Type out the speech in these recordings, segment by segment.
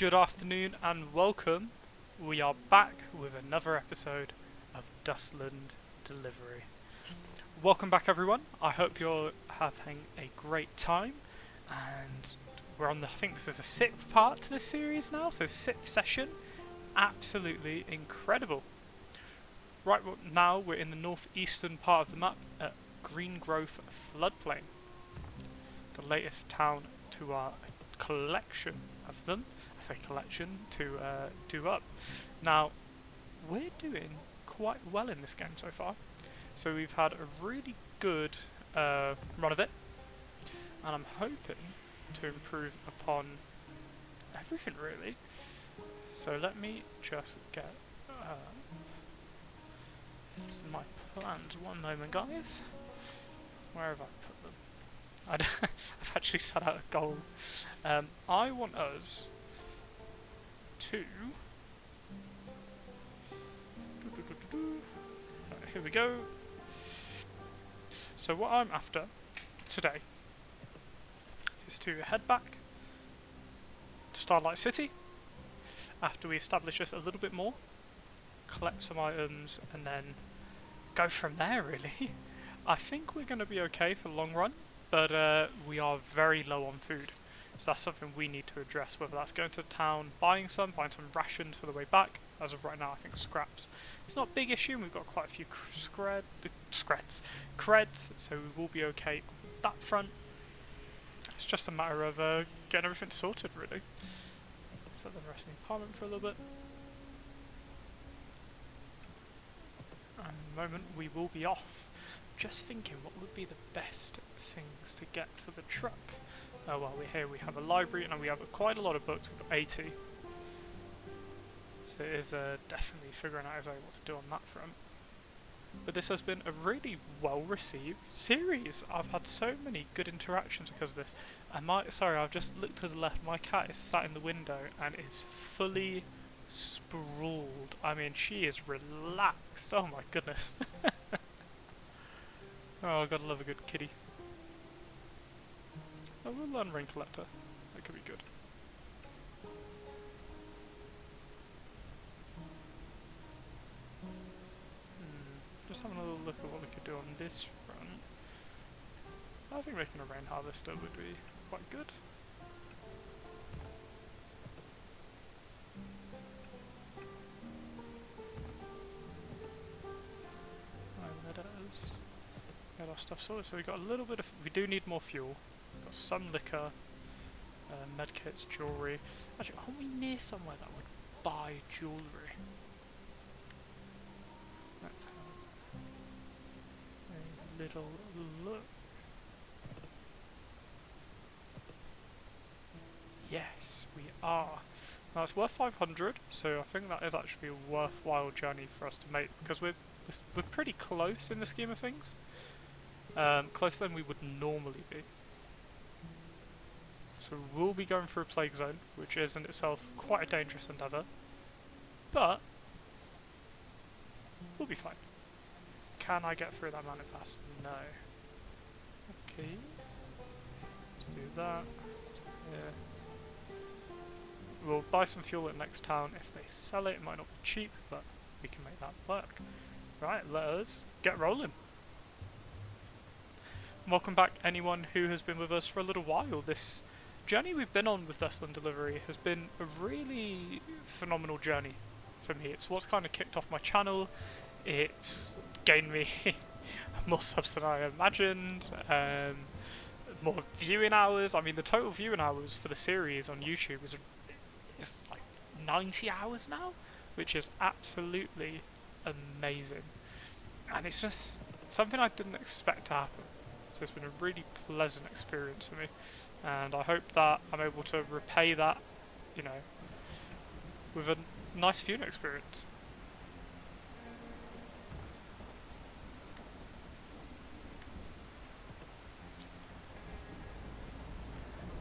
Good afternoon and welcome. We are back with another episode of Dustland Delivery. Welcome back, everyone. I hope you're having a great time. And we're on I think this is the 6th part to this series now, so 6th session. Absolutely incredible. Right now, we're in the northeastern part of the map at Green Growth Floodplain, the latest town to our collection of them. I say collection to do up. Now, we're doing quite well in this game so far. So we've had a really good run of it, and I'm hoping to improve upon everything really. So let me just get my plans. One moment, guys. Where have I put them? I've actually set out a goal. I want us to... Right, here we go. So what I'm after today is to head back to Starlight City after we establish this a little bit more, collect some items, and then go from there really. I think we're going to be okay for the long run, but we are very low on food. So that's something we need to address, whether that's going to town, buying some rations for the way back. As of right now, I think scraps. It's not a big issue, and we've got quite a few creds, so we will be okay on that front. It's just a matter of getting everything sorted, really. So then rest in the apartment for a little bit. And in a moment, we will be off. Just thinking, what would be the best things to get for the truck? Oh well, we have a library and we have quite a lot of books. We've got 80. So it is definitely figuring out exactly what to do on that front. But this has been a really well received series. I've had so many good interactions because of this. Sorry, I've just looked to the left. My cat is sat in the window and is fully sprawled. I mean, she is relaxed. Oh my goodness. Oh, gotta love a good kitty. Oh, we'll learn Rain Collector. That could be good. Just having a little look at what we could do on this front. I think making a rain harvester would be quite good. And that is. Get our stuff sorted. So we got a little bit of. We do need more fuel. We've got some liquor, medkits, jewellery. Actually, aren't we near somewhere that would buy jewellery? Let's have a little look. Yes, we are. Now it's worth 500, so I think that is actually a worthwhile journey for us to make because we're pretty close in the scheme of things. Closer than we would normally be. So we'll be going through a plague zone, which is in itself quite a dangerous endeavour, but we'll be fine. Can I get through that mountain pass? No. Okay. Let's do that. Yeah. We'll buy some fuel at next town. If they sell it, it might not be cheap, but we can make that work. Right, let us get rolling. Welcome back anyone who has been with us for a little while. This journey we've been on with Dustland Delivery has been a really phenomenal journey for me. It's what's kind of kicked off my channel. It's gained me more subs than I imagined, more viewing hours. I mean, the total viewing hours for the series on YouTube is like 90 hours now, which is absolutely amazing. And it's just something I didn't expect to happen. So it's been a really pleasant experience for me, and I hope that I'm able to repay that, you know, with a nice viewing experience.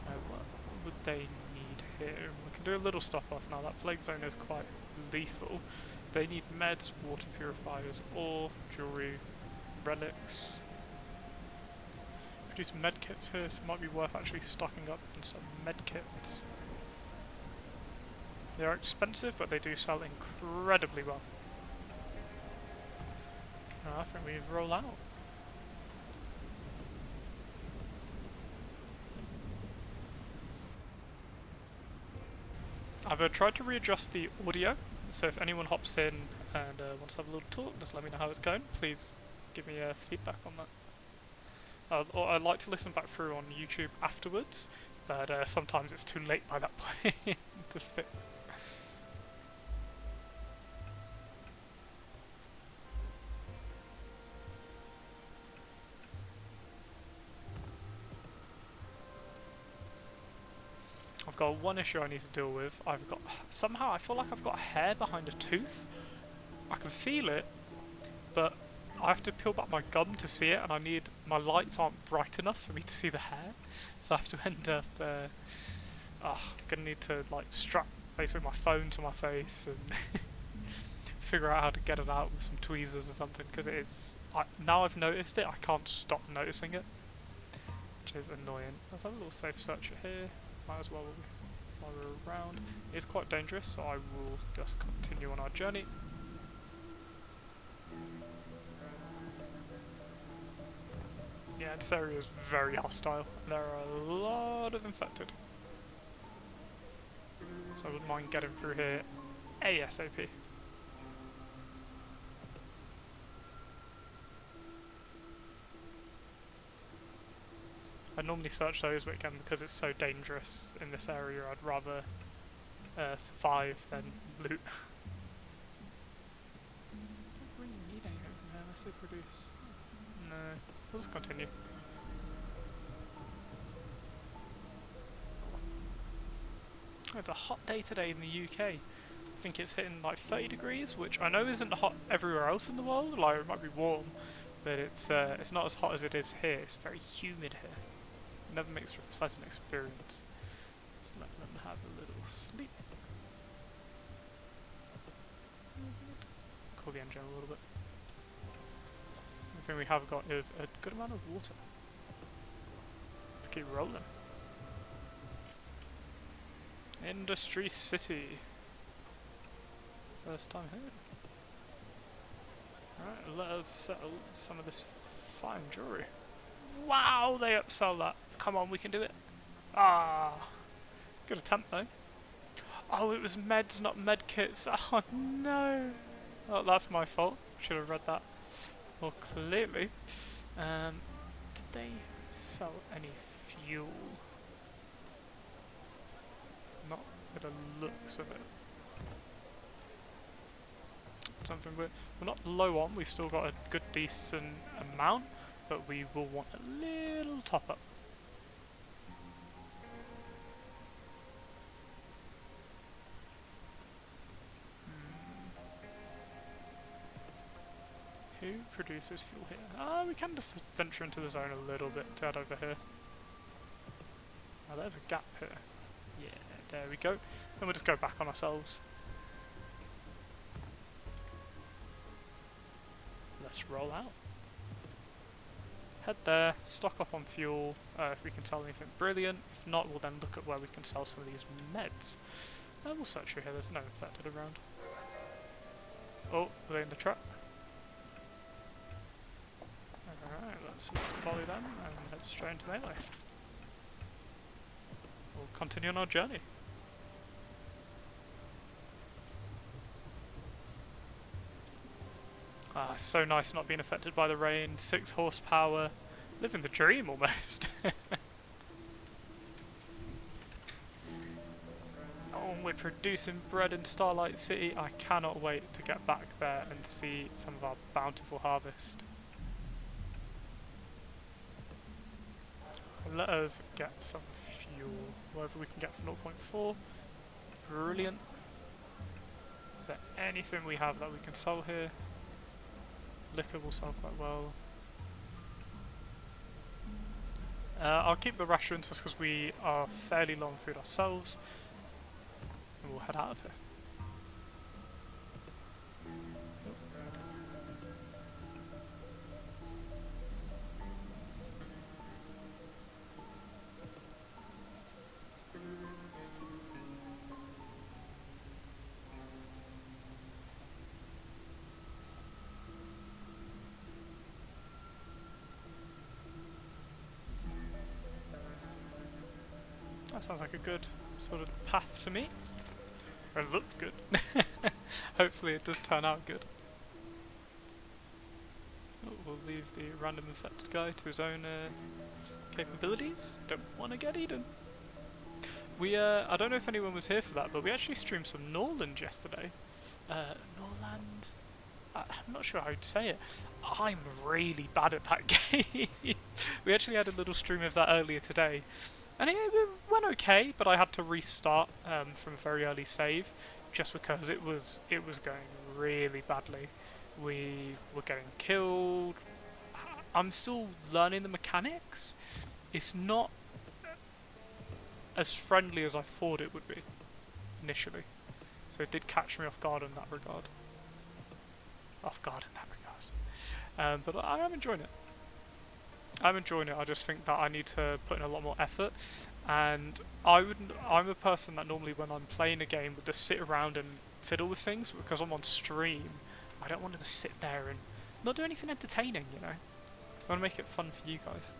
What would they need here? We can do a little stop off now. That plague zone is quite lethal. They need meds, water purifiers, ore, jewelry, relics. Produce medkits here, so it might be worth actually stocking up on some medkits. They are expensive, but they do sell incredibly well. I think we roll out. I've tried to readjust the audio, so if anyone hops in and wants to have a little talk, just let me know how it's going. Please give me feedback on that. Or I like to listen back through on YouTube afterwards, but sometimes it's too late by that point to fix. I've got one issue I need to deal with. Somehow I feel like I've got hair behind a tooth. I can feel it, but I have to peel back my gum to see it, and my lights aren't bright enough for me to see the hair, so I have to end up gonna need to like strap basically my phone to my face and figure out how to get it out with some tweezers or something, because now I've noticed it, I can't stop noticing it, which is annoying. Let's have a little safe searcher here. Might as well while we're around. It's quite dangerous, so I will just continue on our journey. Yeah, this area is very hostile. There are a lot of infected. So I wouldn't mind getting through here ASAP. I normally search those, but again, because it's so dangerous in this area, I'd rather survive than loot. I don't really need anything from here unless they produce. No, we'll just continue. It's a hot day today in the UK. I think it's hitting like 30 degrees, which I know isn't hot everywhere else in the world. Like, it might be warm, but it's not as hot as it is here. It's very humid here. Never makes for a pleasant experience. Let's let them have a little sleep. Cool the engine a little bit. The thing we have got is a good amount of water. Keep rolling. Industry City. First time here. Alright, let us settle some of this fine jewellery. Wow, they upsell that. Come on, we can do it. Ah, good attempt though. Oh, it was meds, not medkits. Oh no. Oh, that's my fault. Should have read that more clearly. Did they sell any fuel? Not with the looks of it. Something we're not low on. We've still got a good decent amount, but we will want a little top up. Who produces fuel here? We can just venture into the zone a little bit to head over here. Oh, there's a gap here. Yeah, there we go. Then we'll just go back on ourselves. Let's roll out. Head there, stock up on fuel, if we can sell anything brilliant. If not, we'll then look at where we can sell some of these meds. We'll search through here, there's no infected around. Oh, are they in the trap? Alright, let's volley them and head straight into melee. We'll continue on our journey. Ah, so nice not being affected by the rain, 6 horsepower, living the dream almost. Oh, we're producing bread in Starlight City. I cannot wait to get back there and see some of our bountiful harvest. Let us get some fuel, whatever we can get for 0.4. Brilliant. Is there anything we have that we can sell here? Liquor will sell quite well. I'll keep the rations just because we are fairly low on food ourselves. And we'll head out of here. That sounds like a good sort of path to me. Or it looks good. Hopefully it does turn out good. Oh, we'll leave the random infected guy to his own capabilities. Don't want to get eaten. We, I don't know if anyone was here for that, but we actually streamed some Norland yesterday. Norland? I'm not sure how to say it. I'm really bad at that game. We actually had a little stream of that earlier today. And it went okay, but I had to restart from a very early save, just because it was going really badly. We were getting killed. I'm still learning the mechanics. It's not as friendly as I thought it would be initially, so it did catch me off guard in that regard. But I am enjoying it. I just think that I need to put in a lot more effort, and I'm a person that normally when I'm playing a game would just sit around and fiddle with things. Because I'm on stream, I don't want to just sit there and not do anything entertaining, you know. I want to make it fun for you guys.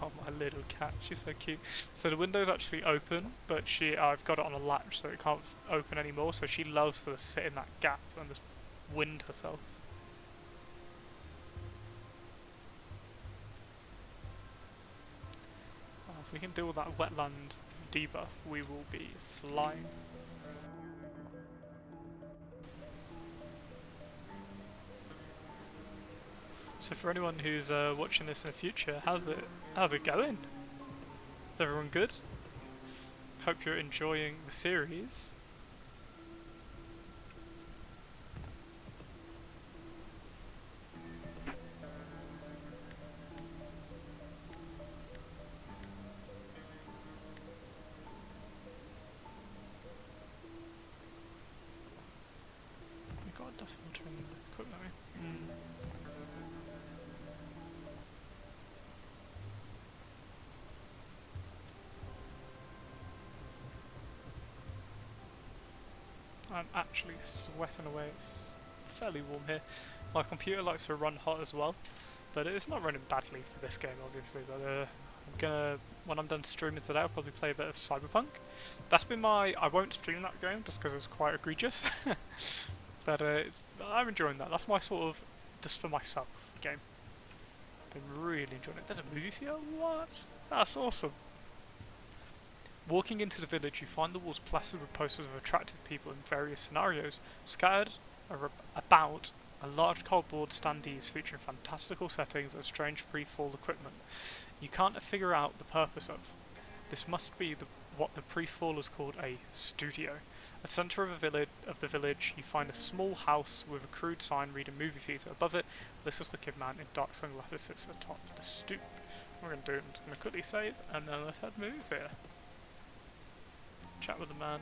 Oh, my little cat, she's so cute. So the window's actually open, but I've got it on a latch so it can't open anymore, so she loves to sit in that gap and just wind herself. Oh, if we can deal with that wetland debuff, we will be flying. So for anyone who's watching this in the future, how's it going? Is everyone good? Hope you're enjoying the series. We got a dust filter in the equipment. I'm actually sweating away. It's fairly warm here. My computer likes to run hot as well, but it's not running badly for this game, obviously. But when I'm done streaming today, I'll probably play a bit of Cyberpunk. That's been I won't stream that game just because it's quite egregious. But I'm enjoying that. That's my sort of just for myself game. I'm really enjoying it. There's a movie theater. What? That's awesome. Walking into the village, you find the walls plastered with posters of attractive people in various scenarios. Scattered about are large cardboard standees featuring fantastical settings and strange pre-fall equipment you can't figure out the purpose of. This must be what the pre-fallers called a studio. At the centre of the village, you find a small house with a crude sign reading movie theatre. Above it, a listless looking man in dark sunglasses sits atop the stoop. What we're going to do is going to quickly save, and then let's head move here. Chat with the man.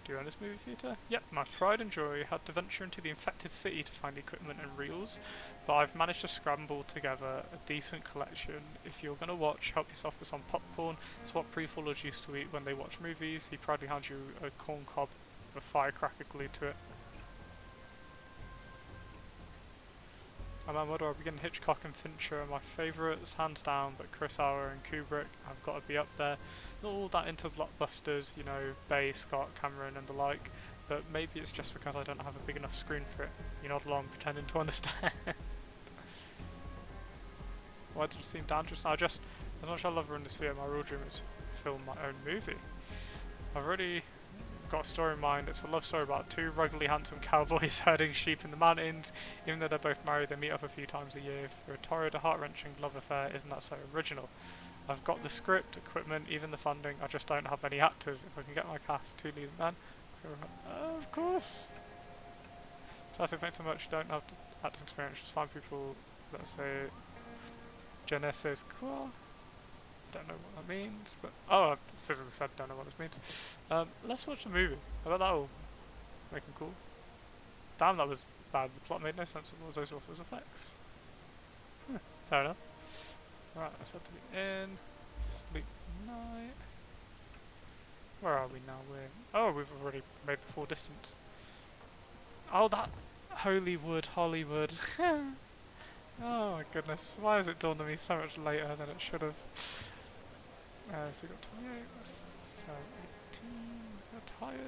Do you own this movie theatre? Yep, my pride and joy had to venture into the infected city to find the equipment and reels, but I've managed to scramble together a decent collection. If you're going to watch, help yourself with some popcorn. It's what pre-fallers used to eat when they watch movies. He proudly hands you a corn cob with a firecracker glued to it. Man, what do I begin? Hitchcock and Fincher are my favourites, hands down, but Chris Hour and Kubrick have got to be up there. Not all that into blockbusters, you know, Bay, Scott, Cameron and the like, but maybe it's just because I don't have a big enough screen for it. You're not alone pretending to understand. Why did it seem dangerous? As much as I love running this video, my real dream is to film my own movie. I've already got a story in mind. It's a love story about two ruggedly handsome cowboys herding sheep in the mountains. Even though they're both married, they meet up a few times a year for a torrid, heart-wrenching love affair. Isn't that so original? I've got the script, equipment, even the funding. I just don't have any actors. If I can get my cast to lead the man, of course. Classic, thanks so much. Don't have acting experience. Just find people that say Genesis Qua. Don't know what that means, but I physically said don't know what it means. Let's watch the movie. I bet that'll make them cool. Damn, that was bad. The plot made no sense. What was those authors' effects? Fair enough. Right, let's have to be in. Sleep night. Where are we now? Oh, we've already made the full distance. Oh, that Holywood, Hollywood. Oh my goodness, why has it dawned on me so much later than it should have? So we got 28, so 18, got tyres.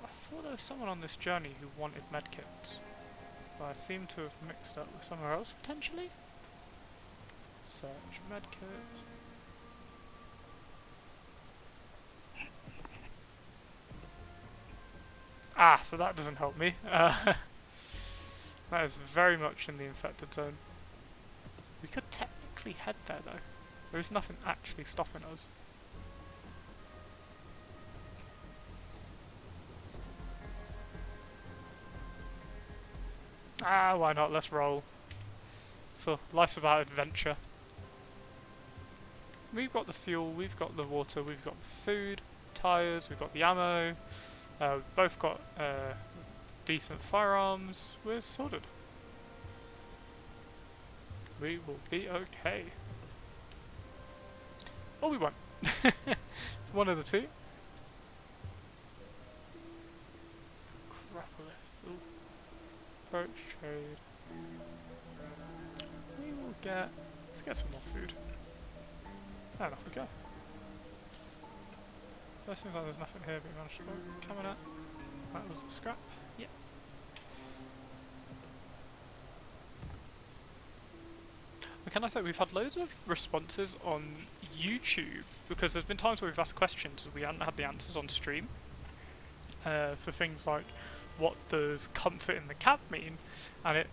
I thought there was someone on this journey who wanted medkits, but I seem to have mixed up with somewhere else potentially. Search medkit. Ah, so that doesn't help me. That is very much in the infected zone. We could technically head there though. There is nothing actually stopping us. Ah, why not? Let's roll. So, life's about adventure. We've got the fuel, we've got the water, we've got the food, tyres, we've got the ammo. We've both got decent firearms. We're sorted. We will be okay. Or we won't. It's one of the two. Acropolis. Ooh. Approach trade. We will get. Let's get some more food. And off we go. That seems like there's nothing here, but we managed to go coming at. That was the scrap. Yep. And can I say we've had loads of responses on YouTube because there's been times where we've asked questions and we haven't had the answers on stream. For things like what does comfort in the cab mean, and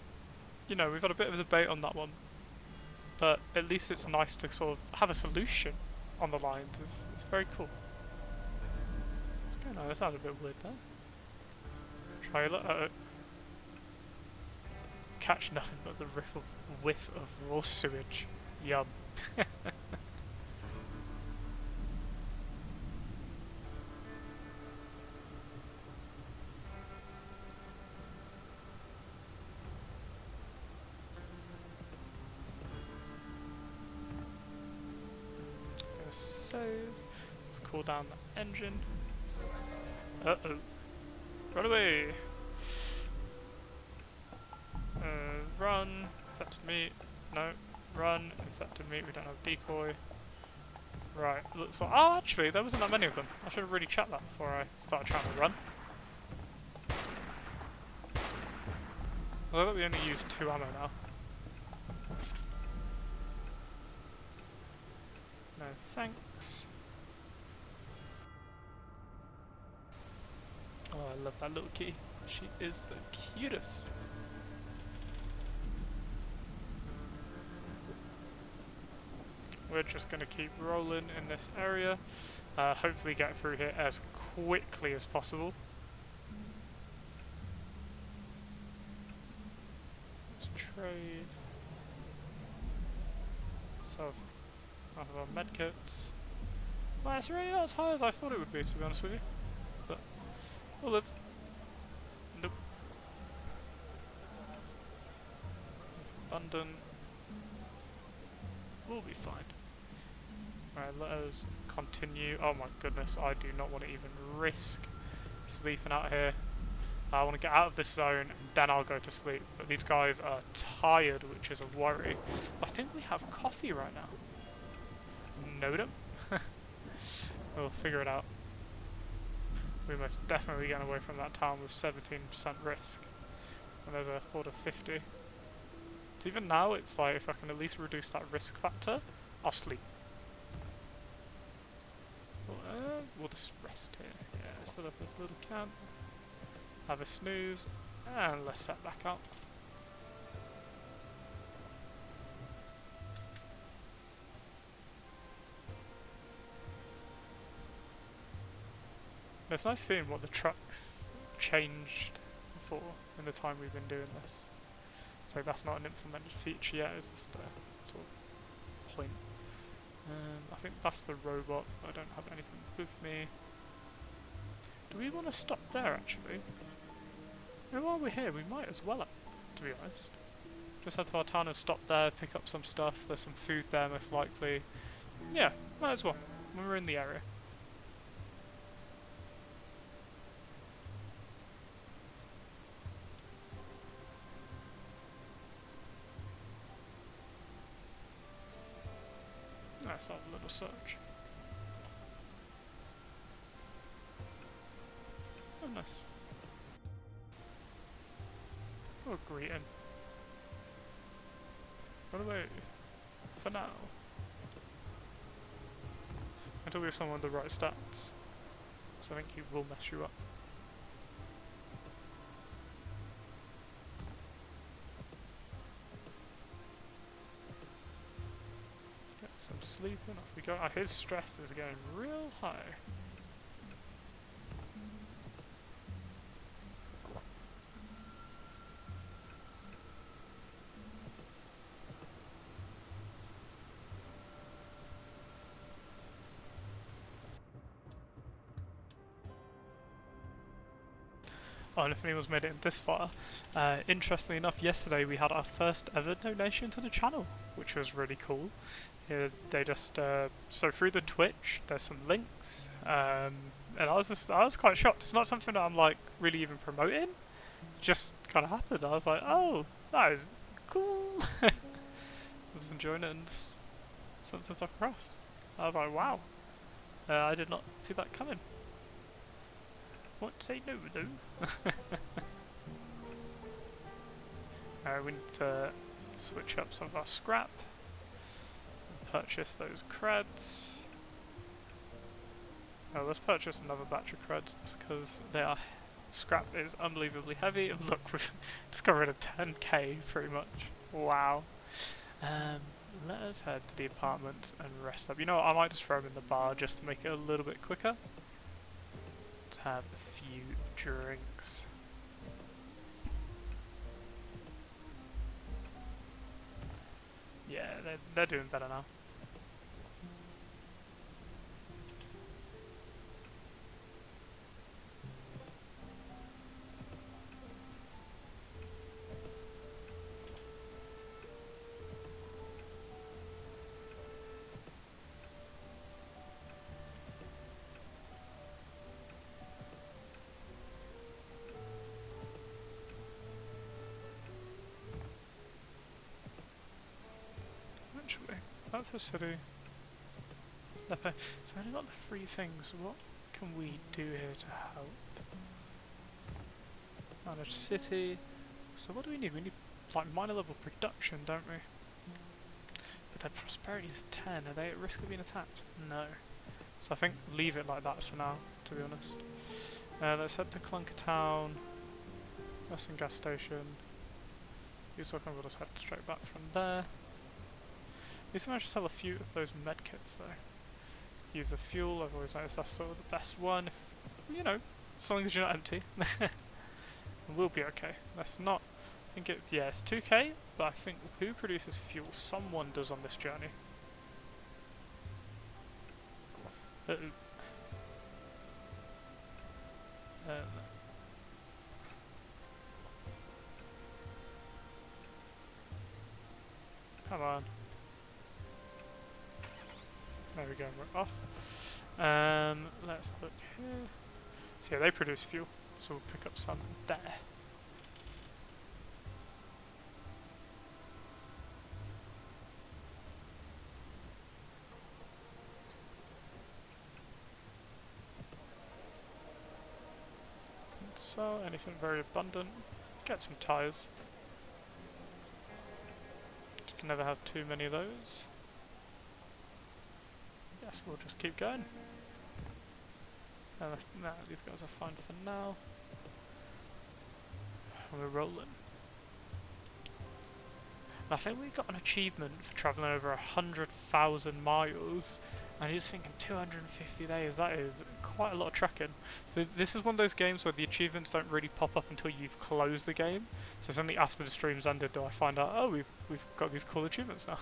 we've had a bit of a debate on that one. But at least it's nice to sort of have a solution on the lines. It's very cool. What's going on? That sounded a bit weird there. Trailer. Catch nothing but the whiff of raw sewage. Yum. Save. Let's cool down the engine. Uh-oh. Run away! Run. Infected meat. No. Run. Infected meat. We don't have decoy. Right. Looks like... Oh, actually, there wasn't that many of them. I should have really checked that before I started trying to run. Although we only used 2 ammo now. No thanks. Oh, I love that little kitty. She is the cutest. We're just going to keep rolling in this area. Hopefully get through here as quickly as possible. Let's trade. So, out of our medkits. Well, it's really not as high as I thought it would be, to be honest with you. But we'll live. Nope. Abundant. We'll be fine. Right, let us continue. Oh my goodness, I do not want to even risk sleeping out here. I want to get out of this zone and then I'll go to sleep. But these guys are tired, which is a worry. I think we have coffee right now. Note them. We'll figure it out. We're most definitely getting away from that town with 17% risk. And there's a horde of 50. So even now, it's like if I can at least reduce that risk factor, I'll sleep. We'll just rest here. Yeah, set up a little camp. Have a snooze, and let's set back up. It's nice seeing what the trucks changed for in the time we've been doing this. So that's not an implemented feature yet, it's just a sort of point. I think that's the robot. I don't have anything with me. Do we want to stop there actually? And while we're here, we might as well, to be honest. Just head to our town and stop there, pick up some stuff. There's some food there most likely. Yeah, might as well, when we're in the area. Let's have a little search. Oh, nice. Oh, greeting. Run away. For now. Until we have someone with the right stats. So I think he will mess you up. Get some sleep and off we go. His stress is going real high. Oh, and if anyone's made it this far, interestingly enough, yesterday we had our first ever donation to the channel, which was really cool. Yeah, they just so through the Twitch, there's some links, and I was quite shocked. It's not something that I'm like really even promoting. It just kind of happened. I was like, oh, that is cool. I was enjoying it and something stuck across. I was like, wow, I did not see that coming. Won't say no though. We need to switch up some of our scrap and purchase those creds. Oh, let's purchase another batch of creds just because scrap is unbelievably heavy. And look, we've just got rid of 10k pretty much. Wow. Let us head to the apartment and rest up. You know what, I might just throw them in the bar just to make it a little bit quicker. To have a few drinks. Yeah, they're doing better now. That's a city. So I only got the 3 things. What can we do here to help? Manage city. So what do we need? We need like minor level production, don't we? But their prosperity is 10. Are they at risk of being attacked? No. So I think leave it like that for now, to be honest. Let's head to Clunker Town. Western gas station. We'll just head straight back from there. At least I managed to sell a few of those medkits though. Use the fuel, I've always noticed that's sort of the best one. If, you know, as long as you're not empty. We'll be okay. Let's not, I think yeah, it's 2k, but I think who produces fuel? Someone does on this journey. Come on. There we go, we're off. Let's look here. So yeah, they produce fuel, so we'll pick up some there. So anything very abundant. Get some tyres. You can never have too many of those. Yes, we'll just keep going. Nah, these guys are fine for now. We're rolling. And I think we got an achievement for travelling over 100,000 miles And you're just thinking 250 days, that is quite a lot of trekking. So this is one of those games where the achievements don't really pop up until you've closed the game. So it's only after the stream's ended do I find out, oh, we've got these cool achievements now.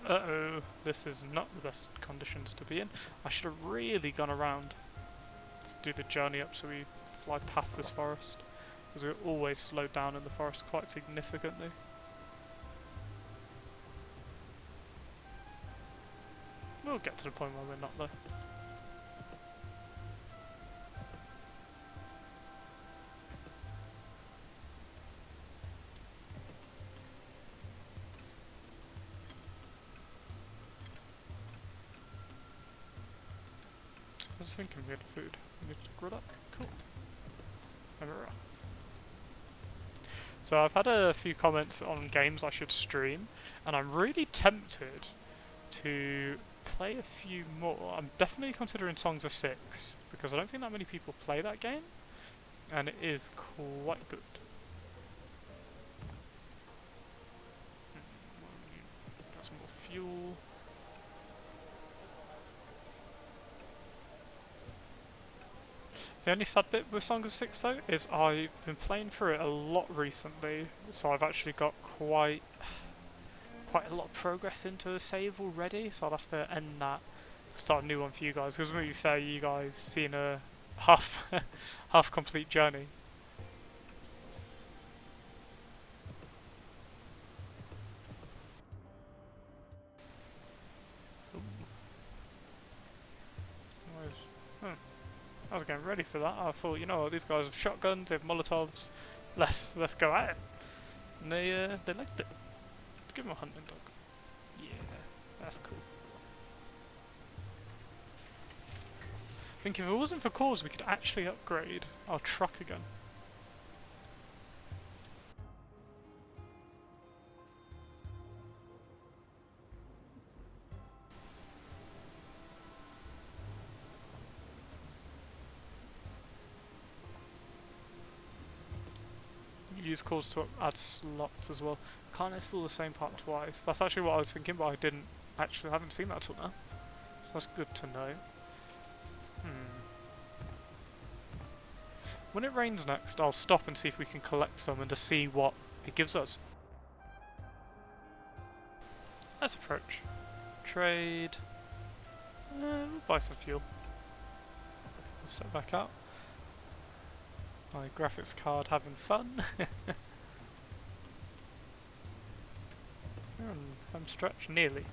Uh-oh, this is not the best conditions to be in. I should have really gone around. Let's do the journey up so we fly past this forest. Because we're always slowed down in the forest quite significantly. We'll get to the point where we're not though. I was thinking we had food. We need to grow that. Cool. There we are. So I've had a few comments on games I should stream, and I'm really tempted to play a few more. I'm definitely considering Songs of Six, because I don't think that many people play that game, and it is quite good. Got some more fuel. The only sad bit with Songs of Six though is I've been playing through it a lot recently, so I've actually got quite a lot of progress into the save already, so I'll have to end that, start a new one for you guys, because to be fair, you guys seen a half complete journey. I was getting ready for that. I thought, you know what, these guys have shotguns, they have Molotovs. Let's go at it. And they liked it. Let's give them a hunting dog. Yeah, that's cool. I think if it wasn't for cores, we could actually upgrade our truck again. Use cores to add slots as well. Can't install the same part twice. That's actually what I was thinking, but I haven't seen that till now. So that's good to know. When it rains next, I'll stop and see if we can collect some and to see what it gives us. Let's approach. Trade. We'll buy some fuel. Let's set back out. My graphics card having fun. We're on home stretch, nearly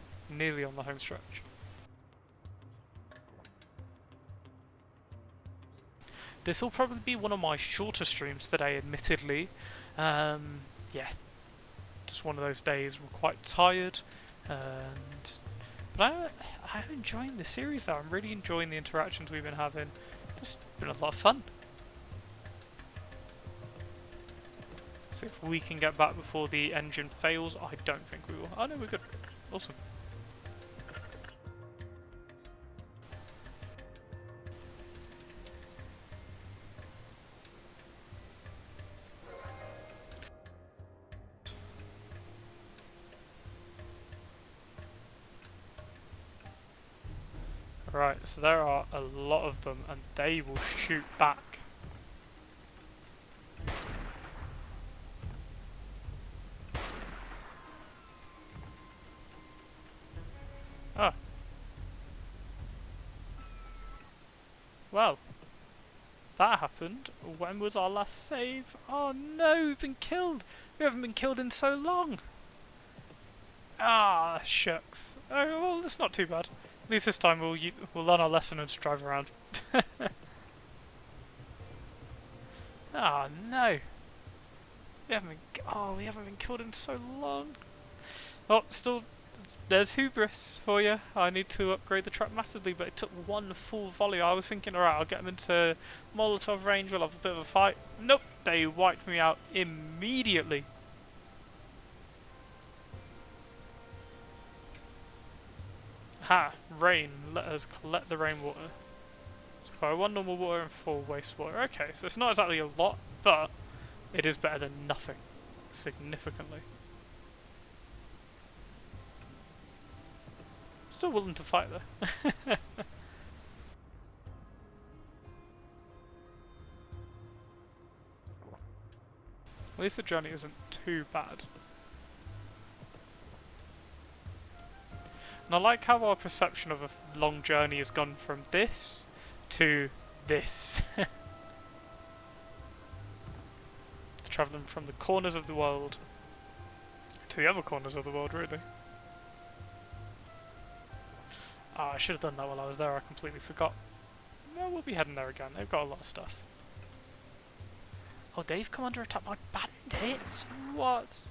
on the home stretch. This will probably be one of my shorter streams today, admittedly. Yeah, just one of those days. We're quite tired, but I'm enjoying the series though. I'm really enjoying the interactions we've been having. Just been a lot of fun. See if we can get back before the engine fails. I don't think we will. Oh no, we're good. Awesome. Right, so there are a lot of them and they will shoot back. Ah. Well, that happened. When was our last save? Oh no, we've been killed. We haven't been killed in so long. Ah, shucks. Oh, well, that's not too bad. At least this time we'll learn our lesson and just drive around. Ah, no. We haven't been killed in so long. Oh, still, there's hubris for you. I need to upgrade the truck massively, but it took one full volley. I was thinking, alright, I'll get them into Molotov range, we'll have a bit of a fight. Nope, they wiped me out immediately. Ha! Rain. Let us collect the rainwater. So I 1 normal water and 4 wastewater. Okay, so it's not exactly a lot, but it is better than nothing. Significantly. Still willing to fight though. At least the journey isn't too bad. And I like how our perception of a long journey has gone from this to this. Travelling from the corners of the world to the other corners of the world, really. Ah, I should have done that while I was there, I completely forgot. Well, we'll be heading there again, they've got a lot of stuff. Oh, they've come under attack by bandits? What?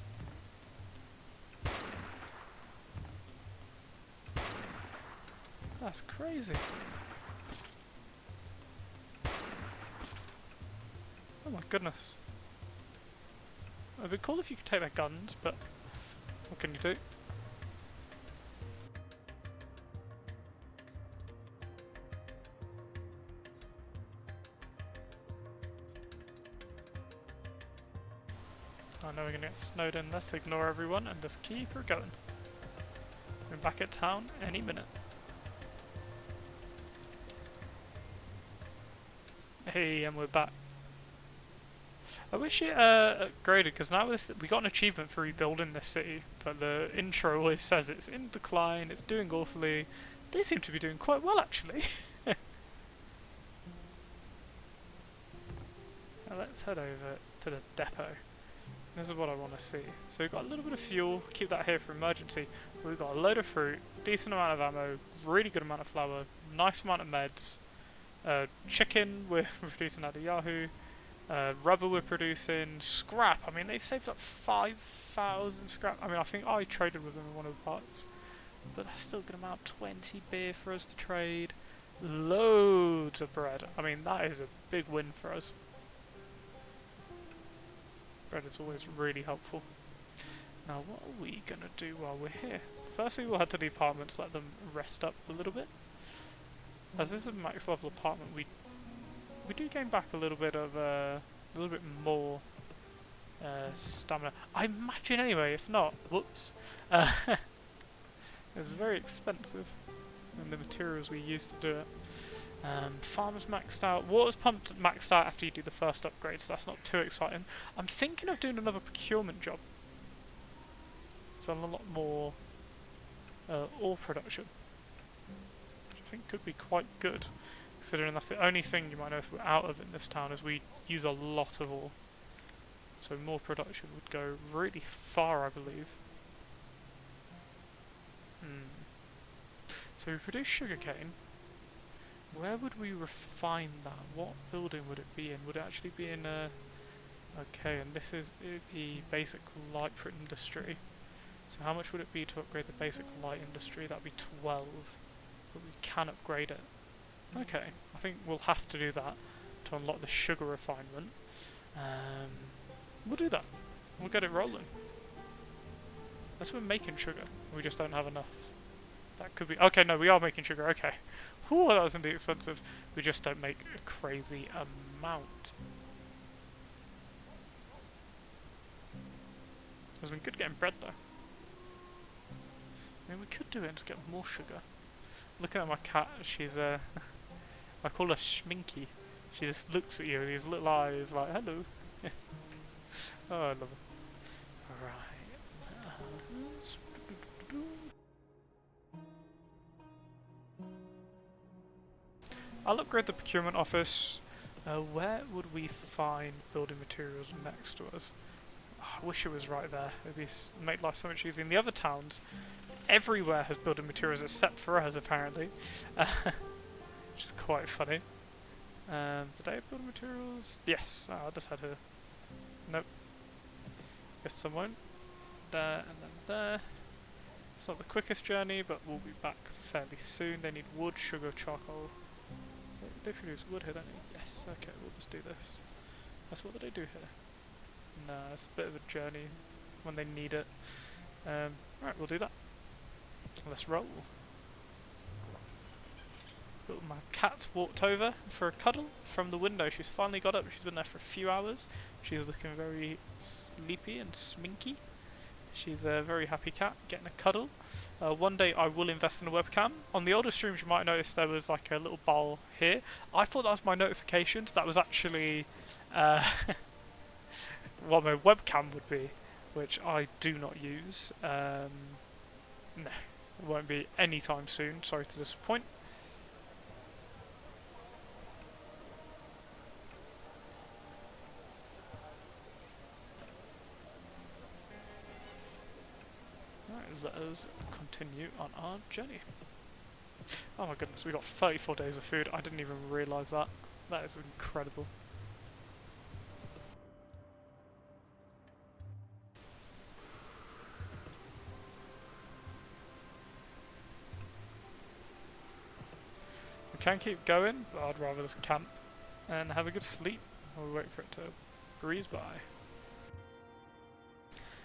That's crazy. Oh my goodness. It'd be cool if you could take their guns, but what can you do? I know we're gonna get snowed in. Let's ignore everyone and just keep her going. We're back at town any minute. Hey, and we're back. I wish it upgraded, because now we got an achievement for rebuilding this city, but the intro always says it's in decline, it's doing awfully. They seem to be doing quite well, actually. Now let's head over to the depot. This is what I want to see. So we've got a little bit of fuel, keep that here for emergency. We've got a load of fruit, decent amount of ammo, really good amount of flour, nice amount of meds, chicken we're producing out of Yahoo, rubber we're producing, scrap. I mean, they've saved up 5,000 scrap. I mean, I think I traded with them in one of the parts, but that's still going to amount 20 beer for us to trade. Loads of bread. I mean, that is a big win for us. Bread is always really helpful. Now, what are we going to do while we're here? Firstly, we'll head to the apartments, let them rest up a little bit. As this is a max level apartment, we do gain back a little bit of a little bit more stamina. I imagine anyway. If not, whoops. It's very expensive, and the materials we use to do it. Farmers maxed out. Water's pumped maxed out after you do the first upgrade, so that's not too exciting. I'm thinking of doing another procurement job. So a lot more ore production, which I think could be quite good, considering that's the only thing you might notice we're out of in this town, is we use a lot of ore. So more production would go really far, I believe. So we produce sugarcane. Where would we refine that? What building would it be in? Would it actually be in a... Okay, and this is the basic light for industry. So how much would it be to upgrade the basic light industry? That'd be 12. But we can upgrade it. Okay, I think we'll have to do that to unlock the sugar refinement. We'll do that. We'll get it rolling. Unless we're making sugar. We just don't have enough. That could be... Okay, no, we are making sugar. Okay. Whew, that was indeed expensive. We just don't make a crazy amount. Because we could get bread, though. I mean, we could do it and just get more sugar. Looking at my cat, she's I call her Schminky. She just looks at you with these little eyes like, hello. Oh, I love it. Alright. I'll upgrade the procurement office. Where would we find building materials next to us? Oh, I wish it was right there. It'd make life so much easier. In the other towns, everywhere has building materials except for us, apparently. Which is quite funny. Did I have building materials? Yes. Oh, I just had her. Nope. Guess some won't. There and then there. It's not the quickest journey, but we'll be back fairly soon. They need wood, sugar, charcoal. They produce wood here, don't they? Yes, okay, we'll just do this. That's what do they do here? No, it's a bit of a journey when they need it. Right, we'll do that. Let's roll. cat's walked over for a cuddle from the window. She's finally got up. She's been there for a few hours. She's looking very sleepy and sminky. She's a very happy cat, getting a cuddle. One day I will invest in a webcam. On the older streams you might notice there was like a little bar here. I thought that was my notifications. That was actually what my webcam would be, which I do not use. No, it won't be anytime soon. Sorry to disappoint. Let us continue on our journey. Oh my goodness, we got 34 days of food. I didn't even realise that. That is incredible. We can keep going, but I'd rather just camp and have a good sleep while we wait for it to breeze by.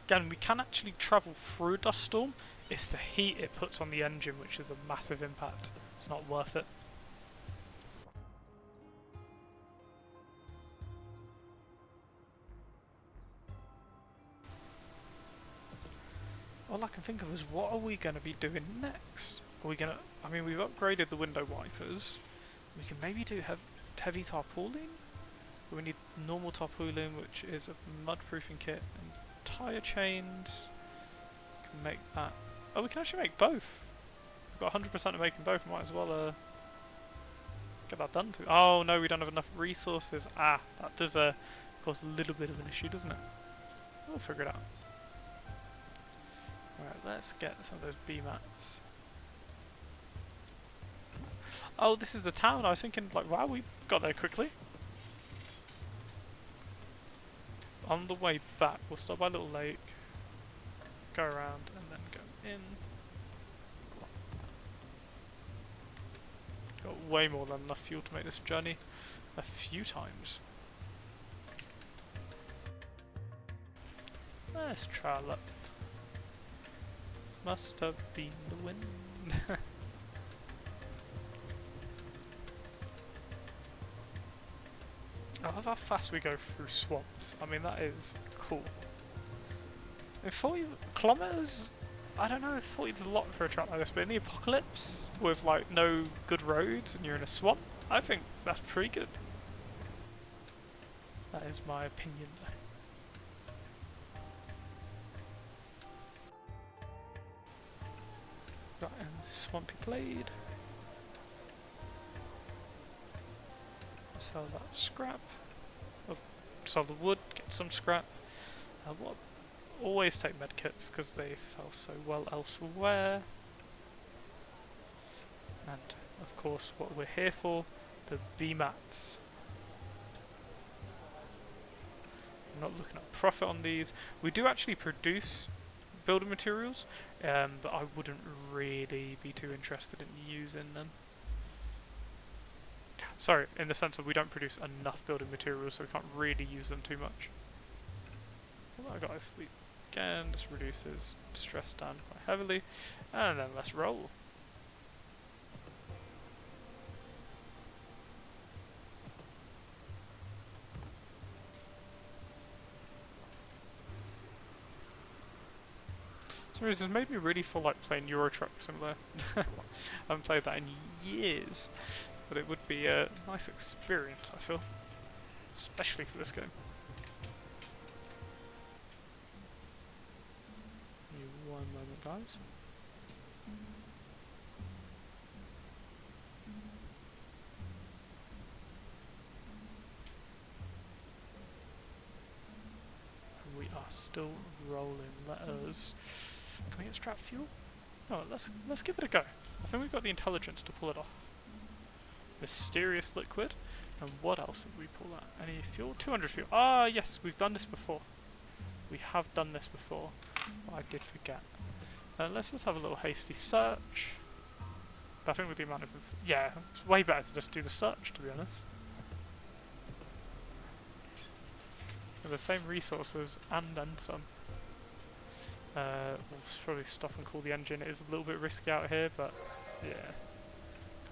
Again, we can actually travel through a dust storm. It's the heat it puts on the engine which is a massive impact. It's not worth it. All I can think of is what are we going to be doing next? Are we going to... I mean, we've upgraded the window wipers. We can maybe do heavy tarpaulin? We need normal tarpaulin, which is a mud-proofing kit, and tyre chains. Can make that. Oh, we can actually make both. We've got 100% of making both. Might as well get that done too. Oh no, we don't have enough resources. Ah, that does cause a little bit of an issue, doesn't it? We'll figure it out. Alright, let's get some of those bee mats. Oh, this is the town. I was thinking, like, wow, we got there quickly. On the way back, we'll stop by a little lake, go around, and then go in. Got way more than enough fuel to make this journey a few times. Let's try luck. Must have been the wind. I love how fast we go through swamps. I mean, that is cool. In 40 kilometers, I don't know if 40 is a lot for a track like this, but in the apocalypse, with like no good roads and you're in a swamp, I think that's pretty good. That is my opinion. Right, and Swampy Glade. Sell that scrap. Oh, sell the wood, get some scrap. What? Always take medkits because they sell so well elsewhere. And of course, what we're here for, the bee mats. I'm not looking at profit on these. We do actually produce building materials, but I wouldn't really be too interested in using them. Sorry, in the sense that we don't produce enough building materials, so we can't really use them too much. Well, I gotta sleep again. This reduces stress down quite heavily, and then let's roll. So this has made me really feel like playing Euro Truck Simulator. I haven't played that in years. But it would be a nice experience, I feel. Especially for this game. Give me one moment, guys. We are still rolling. Let us... Can we get scrap fuel? No, let's give it a go. I think we've got the intelligence to pull it off. Mysterious liquid. And what else did we pull out? Any fuel? 200 fuel. Ah, yes, we've done this before. We have done this before. I did forget. Let's just have a little hasty search. I think with the amount of... Yeah, it's way better to just do the search, to be honest. With the same resources and then some. We'll probably stop and cool the engine. It is a little bit risky out here, but yeah.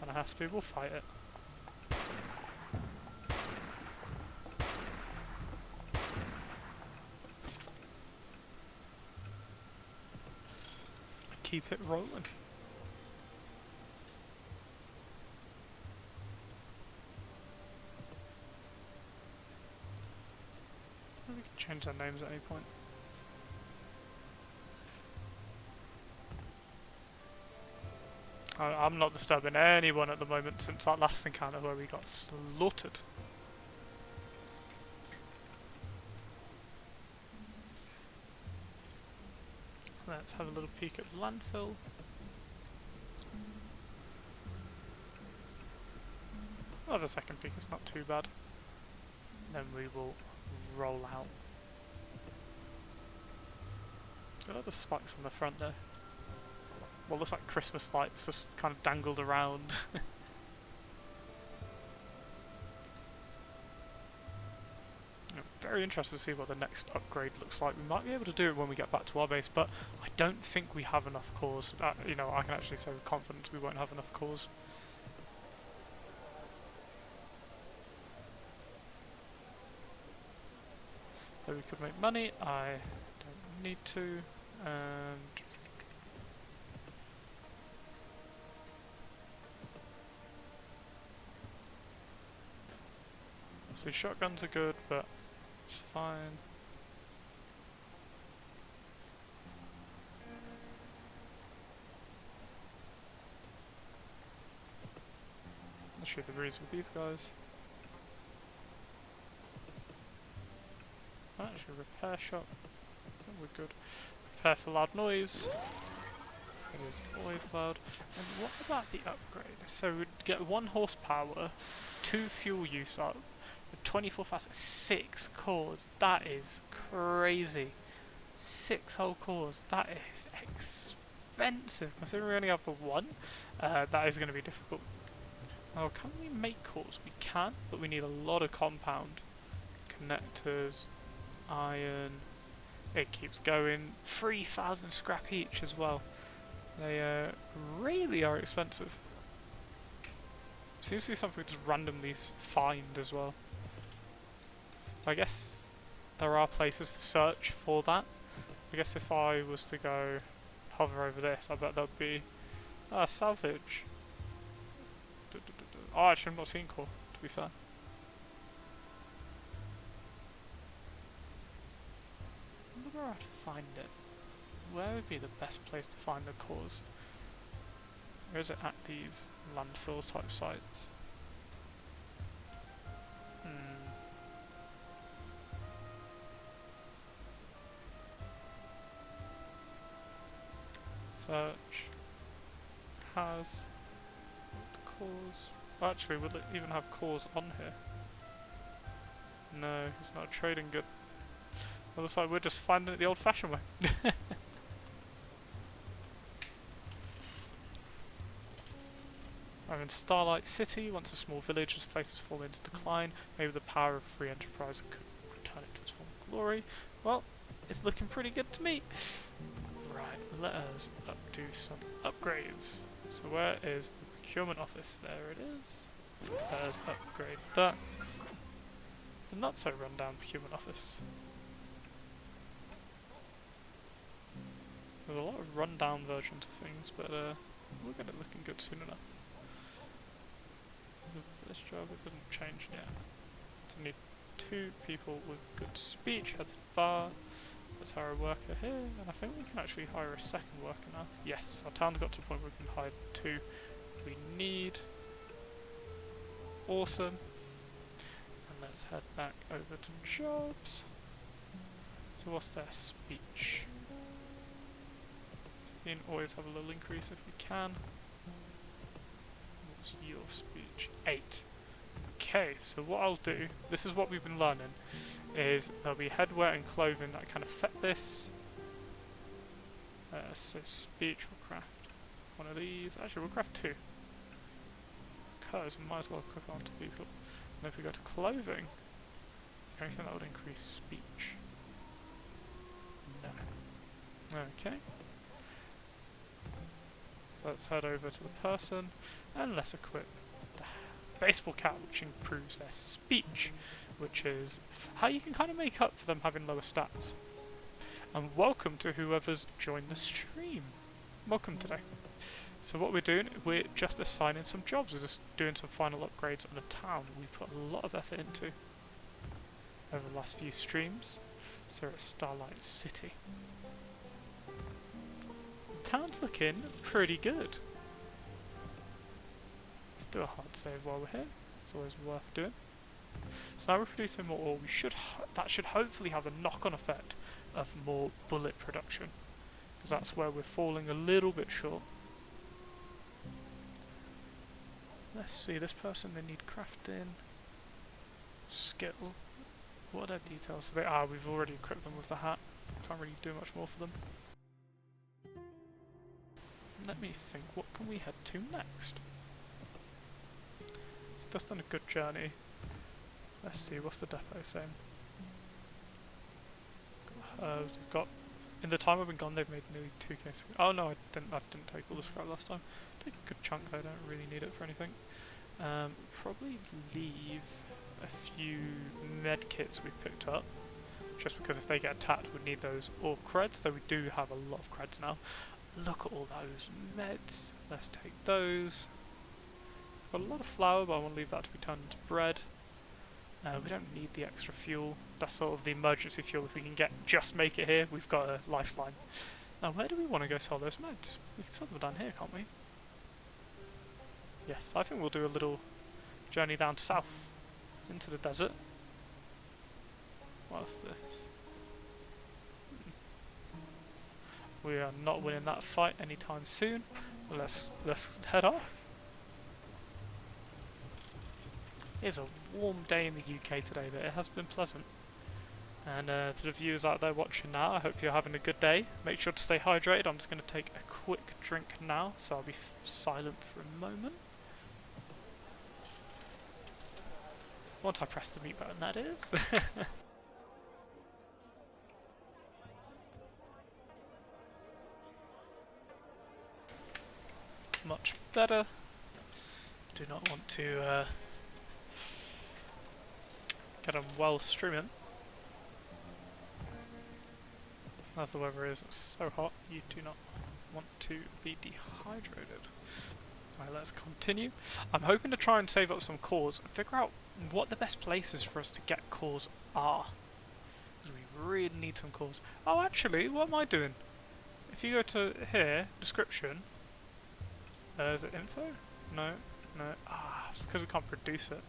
Kinda have to, we'll fight it. Keep it rolling. We can change their names at any point. I'm not disturbing anyone at the moment since that last encounter where we got slaughtered. Let's have a little peek at the landfill. I'll have a second peek, it's not too bad. Then we will roll out. I like the spikes on the front there. Well, looks like Christmas lights just kind of dangled around. I'm very interested to see what the next upgrade looks like. We might be able to do it when we get back to our base, but I don't think we have enough cores. You know, I can actually say with confidence we won't have enough cores. So we could make money. I don't need to. And so shotguns are good, but it's fine. Let's shoot the breeze with these guys. Actually, repair shop. Oh, we're good. Prepare for loud noise. It is always loud. And what about the upgrade? So we'd get 1 horsepower, 2 fuel use up, 24 fast, 6 cores. That is crazy. 6 whole cores. That is expensive. Considering we only have the 1, that is going to be difficult. Oh, can we make cores? We can, but we need a lot of compound. Connectors, iron. It keeps going. 3,000 scrap each as well. They really are expensive. Seems to be something we just randomly find as well. I guess there are places to search for that. I guess if I was to go hover over this, I bet there'd be salvage. Oh, actually, I've not seen core, to be fair. I wonder where I'd find it. Where would be the best place to find the cores? Or is it at these landfill type sites? Search has cores. Actually, will it even have cores on here? No, it's not trading good. It looks like we're just finding it the old-fashioned way. I'm in Starlight City. Once a small village has places fall into decline, maybe the power of free enterprise could return it to its former glory. Well, it's looking pretty good to me. Right, let us do some upgrades. So where is the procurement office? There it is. Let's upgrade that. The not so rundown procurement office. There's a lot of rundown versions of things, but we'll get it looking good soon enough. This job, it doesn't change yet. So need 2 people with good speech, heads of bar. Let's hire a worker here, and I think we can actually hire a second worker now. Yes, our town's got to a point where we can hire 2 we need. Awesome. And let's head back over to jobs. So what's their speech? 15, always have a little increase if we can. What's your speech? 8. Okay, so what I'll do, this is what we've been learning, is there'll be headwear and clothing that can affect this. So speech, we'll craft one of these. Actually, we'll craft 2. Because we might as well equip it onto people. And if we go to clothing, is there anything that would increase speech? No. Okay. So let's head over to the person and let's equip the baseball cap, which improves their speech, which is how you can kind of make up for them having lower stats. And welcome to whoever's joined the stream. Welcome today. So what we're doing, we're just assigning some jobs. We're just doing some final upgrades on a town we put a lot of effort into over the last few streams. So we're at Starlight City. The town's looking pretty good. Let's do a hard save while we're here. It's always worth doing. So now we're producing more ore. That should hopefully have a knock-on effect of more bullet production, because that's where we're falling a little bit short. Let's see, this person, they need crafting, skill. What are their details? We've already equipped them with the hat. Can't really do much more for them. Let me think, what can we head to next? It's just done a good journey. Let's see, what's the depot saying? We've got, in the time I've been gone, they've made nearly 2 cases. Oh no, I didn't take all the scrap last time. Take a good chunk though, don't really need it for anything. Probably leave a few med kits we picked up, just because if they get attacked we'd need those ore creds, though we do have a lot of creds now. Look at all those meds, let's take those. Got a lot of flour, but I want to leave that to be turned into bread. We don't need the extra fuel, that's sort of the emergency fuel. If we can just make it here, we've got a lifeline. Now where do we want to go sell those meds? We can sell them down here, can't we? Yes, I think we'll do a little journey down south into the desert. What's this? We are not winning that fight anytime soon. Well, let's head off. It's a warm day in the UK today, but it has been pleasant. And to the viewers out there watching now, I hope you're having a good day. Make sure to stay hydrated. I'm just going to take a quick drink now, so I'll be silent for a moment. Once I press the mute button, that is. Much better. Do not want to get them well streaming. As the weather is so hot, you do not want to be dehydrated. Right, let's continue. I'm hoping to try and save up some cores and figure out what the best places for us to get cores are. Because we really need some cores. Oh, actually, what am I doing? If you go to here, description, is it info? No, no. It's because we can't produce it.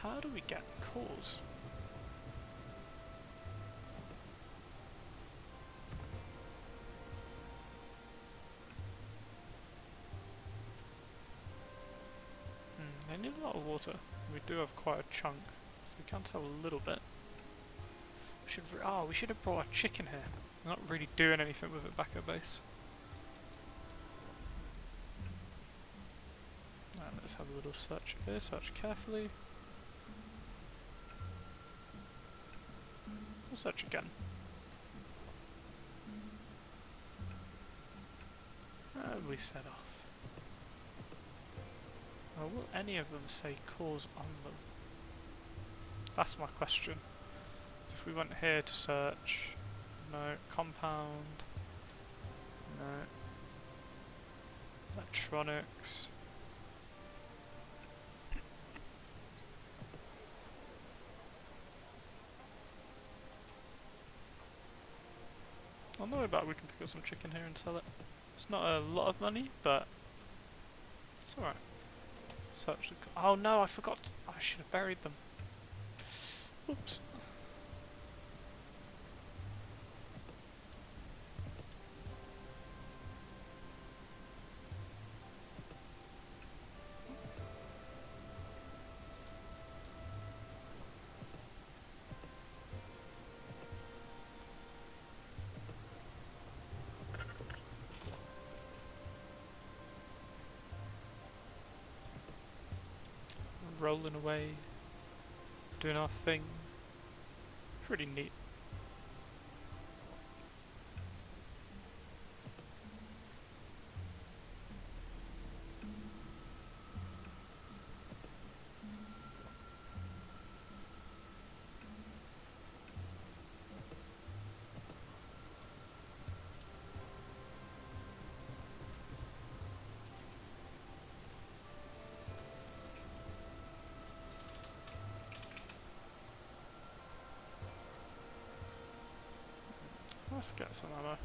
How do we get cores? They need a lot of water. We do have quite a chunk, so we can sell a little bit. We should have brought a chicken here. We're not really doing anything with it back at base. Let's have a little search of here. Search carefully. We'll search again. We set off. Will any of them say cores on them? That's my question. So if we went here to search, no. Compound, no. Electronics. On the way back we can pick up some chicken here and sell it. It's not a lot of money, but it's alright. Search the... Oh no, I forgot. I should have buried them. Oops. Rolling away, doing our thing. Pretty neat. Let's get some ammo.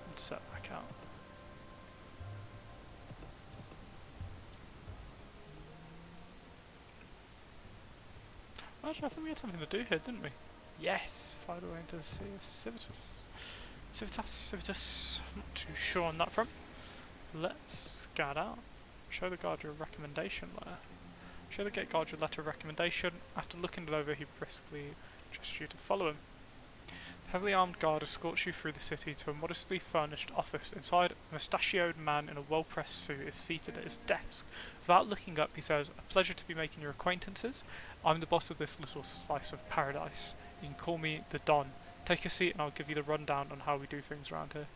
And set back out. Actually, I think we had something to do here, didn't we? Yes! Find a way into the sea of Civitas. Civitas. I'm not too sure on that front. Let's scout out. Show the guard your recommendation letter. Show the gate guard your letter of recommendation. After looking it over, he briskly gestures you to follow him. The heavily armed guard escorts you through the city to a modestly furnished office. Inside, a mustachioed man in a well-pressed suit is seated at his desk. Without looking up, he says, "A pleasure to be making your acquaintances. I'm the boss of this little slice of paradise. You can call me the Don. Take a seat and I'll give you the rundown on how we do things around here."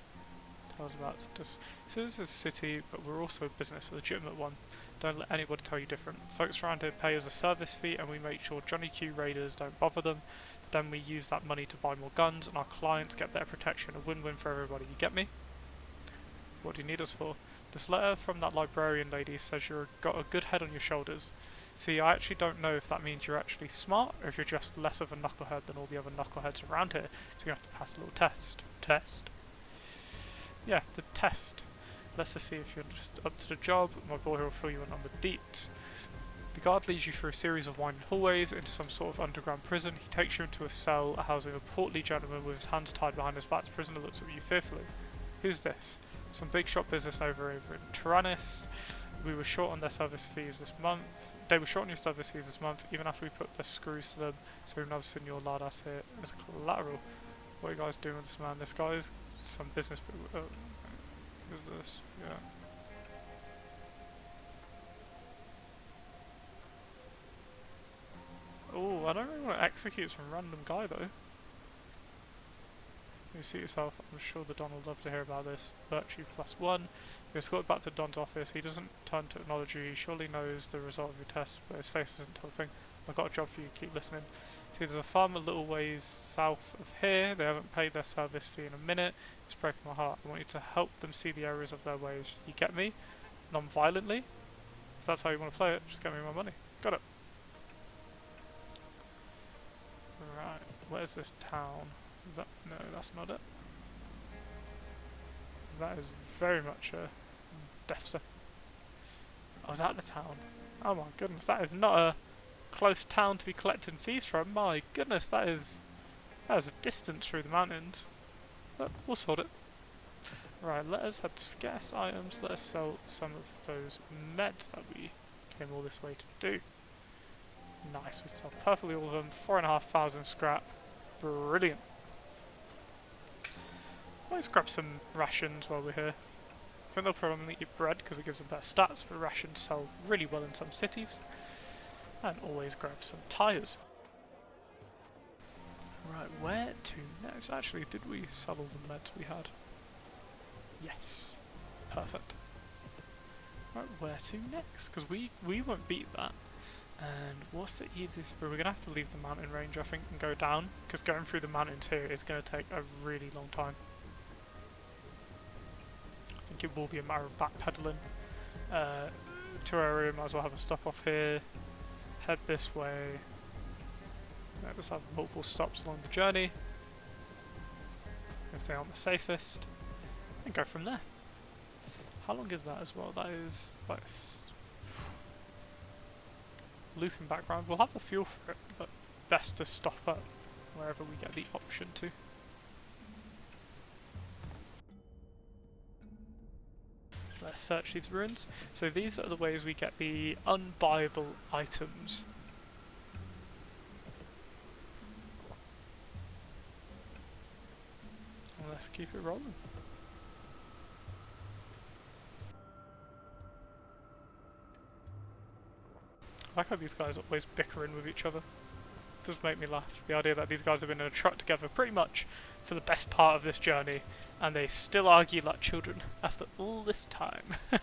Tell us about this. So this is a city, but we're also a business, a legitimate one. Don't let anybody tell you different. Folks around here pay us a service fee and we make sure Johnny Q raiders don't bother them. Then we use that money to buy more guns and our clients get better protection. A win-win for everybody, you get me? What do you need us for? This letter from that librarian lady says you've got a good head on your shoulders. See, I actually don't know if that means you're actually smart or if you're just less of a knucklehead than all the other knuckleheads around here, so you're going to have to pass a little test. Test? Yeah, the test. Let's just see if you're just up to the job. My boy will fill you in on the deets. The guard leads you through a series of winding hallways into some sort of underground prison. He takes you into a cell housing a portly gentleman with his hands tied behind his back. The prisoner looks at you fearfully. Who's this? Some big shot business over in Tyrannus. We were short on their service fees this month. They were short on your service fees this month, even after we put the screws to them, so we've never seen your lard ass here as collateral. What are you guys doing with this man? This guy is some business. Who's this? Yeah. Oh, I don't really want to execute some random guy though. You see yourself, I'm sure the Don will love to hear about this. Virtue +1. You're escorted back to Don's office. He doesn't turn to acknowledge you. He surely knows the result of your test, but his face doesn't tell a thing. I've got a job for you, keep listening. See, there's a farm a little ways south of here. They haven't paid their service fee in a minute. It's breaking my heart. I want you to help them see the errors of their ways. You get me? Non-violently? If that's how you want to play it, just get me my money. Got it. Right, where's this town? Is that, no, that's not it. That is very much a deficit. Oh, is that the town? Oh my goodness, that is not a close town to be collecting fees from. My goodness, that is a distance through the mountains. But we'll sort it. Right, let us have scarce items. Let us sell some of those meds that we came all this way to do. Nice, we sell perfectly all of them. 4,500 scrap. Brilliant. Let's grab some rations while we're here. I think they'll probably eat bread because it gives them better stats, but rations sell really well in some cities. And always grab some tyres. Right, where to next? Actually, did we sell all the meds we had? Yes. Perfect. Right, where to next? Because we won't beat that. And what's the easiest route? We're going to have to leave the mountain range, I think, and go down, because going through the mountains here is going to take a really long time. I think it will be a matter of backpedaling to our area. Might as well have a stop off here, head this way, let's have multiple stops along the journey, if they aren't the safest, and go from there. How long is that as well? That is like looping background. We'll have the fuel for it, but best to stop at wherever we get the option to. Let's search these ruins. So these are the ways we get the unbuyable items. And let's keep it rolling. I like how these guys are always bickering with each other. It does make me laugh. The idea that these guys have been in a truck together pretty much for the best part of this journey, and they still argue like children after all this time. And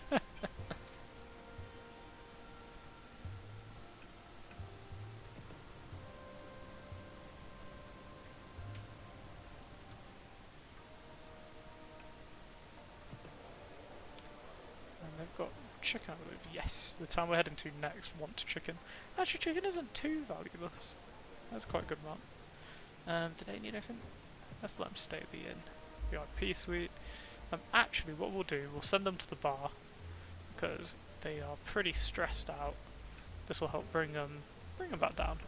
they've got chicken, I believe. Yes, the town we're heading to next wants chicken. Actually, chicken isn't too valueless. That's quite a good amount. Do they need anything? Let's let them stay at the inn. VIP suite. Actually, what we'll do, we'll send them to the bar because they are pretty stressed out. This will help bring them back down.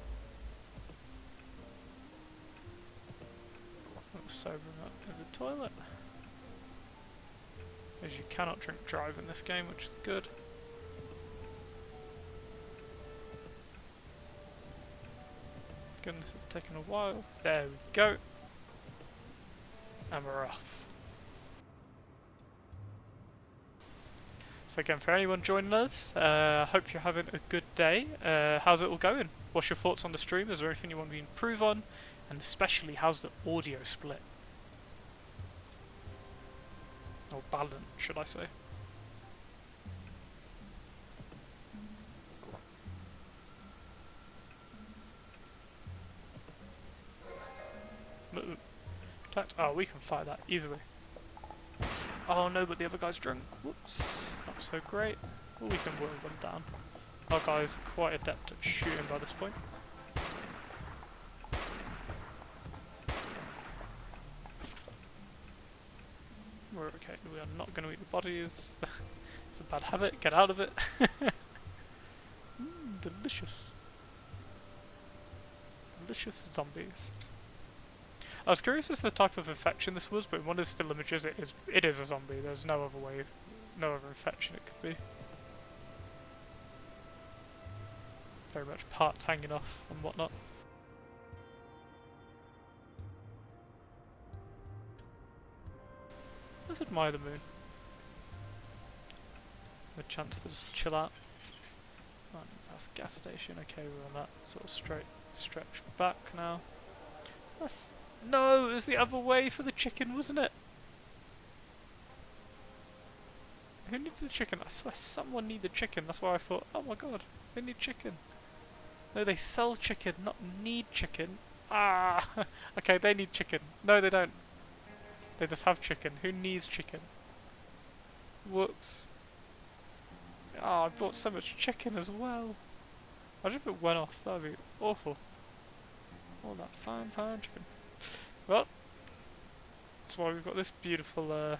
Let's sober them up in the toilet. As you cannot drink drive in this game, which is good. Goodness, it's taken a while. There we go. And we're off. So again, for anyone joining us, I hope you're having a good day. How's it all going? What's your thoughts on the stream? Is there anything you want me to improve on? And especially, how's the audio split? Or balance, should I say. Oh, we can fight that easily. Oh no, but the other guy's drunk. Whoops. Not so great. Well, we can whirl them down. Our guy's quite adept at shooting by this point. We're okay. We are not going to eat the bodies. It's a bad habit. Get out of it. Delicious. Delicious zombies. I was curious as to the type of infection this was, but in one of the still images it is a zombie. There's no other way, no other infection it could be. Very much parts hanging off and whatnot. Let's admire the moon. A chance to just chill out. Oh, that's the gas station. Okay, we're on that sort of straight stretch back now. That's no, it was the other way for the chicken, wasn't it? Who needs the chicken? I swear someone needed chicken. That's why I thought, oh my god, they need chicken. No, they sell chicken, not need chicken. Ah, okay, they need chicken. No, they don't. They just have chicken. Who needs chicken? Whoops. Oh, I bought so much chicken as well. Imagine if it went off. That'd be awful. All that fine chicken. Well, that's why we've got this beautiful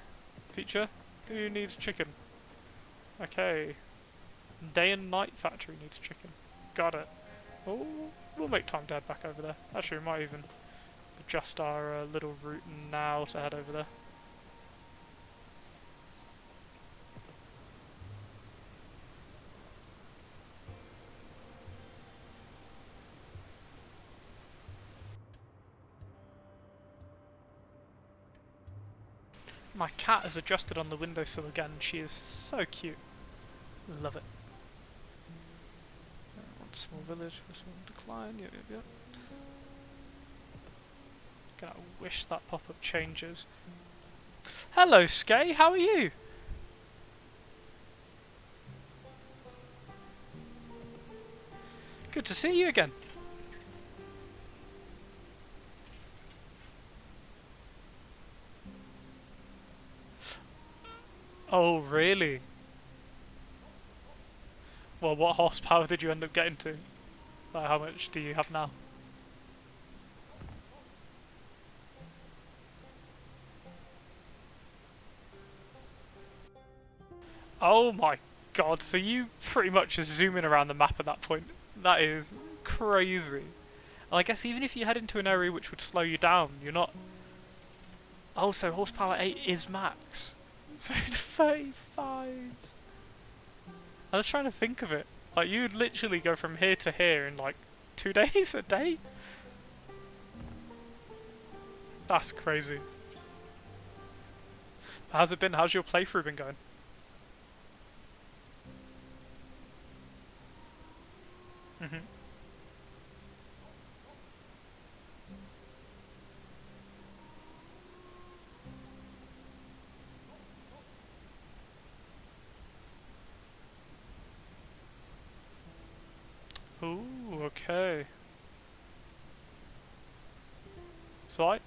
feature. Who needs chicken? Okay. Day and night factory needs chicken. Got it. Oh, we'll make time to head back over there. Actually, we might even adjust our little route now to head over there. My cat has adjusted on the windowsill again. She is so cute. Love it. One small village for small decline. Yep. Gonna wish that pop-up changes. Hello, Skay. How are you? Good to see you again. Oh, really? Well, what horsepower did you end up getting to? Like, how much do you have now? Oh my god, so you pretty much are zooming around the map at that point. That is crazy. And I guess even if you head into an area which would slow you down, you're not... Oh, so horsepower 8 is max. So 35. I was trying to think of it. Like, you would literally go from here to here in like 2 days, a day? That's crazy. How's it been? How's your playthrough been going? Mm-hmm. Ooh, okay. So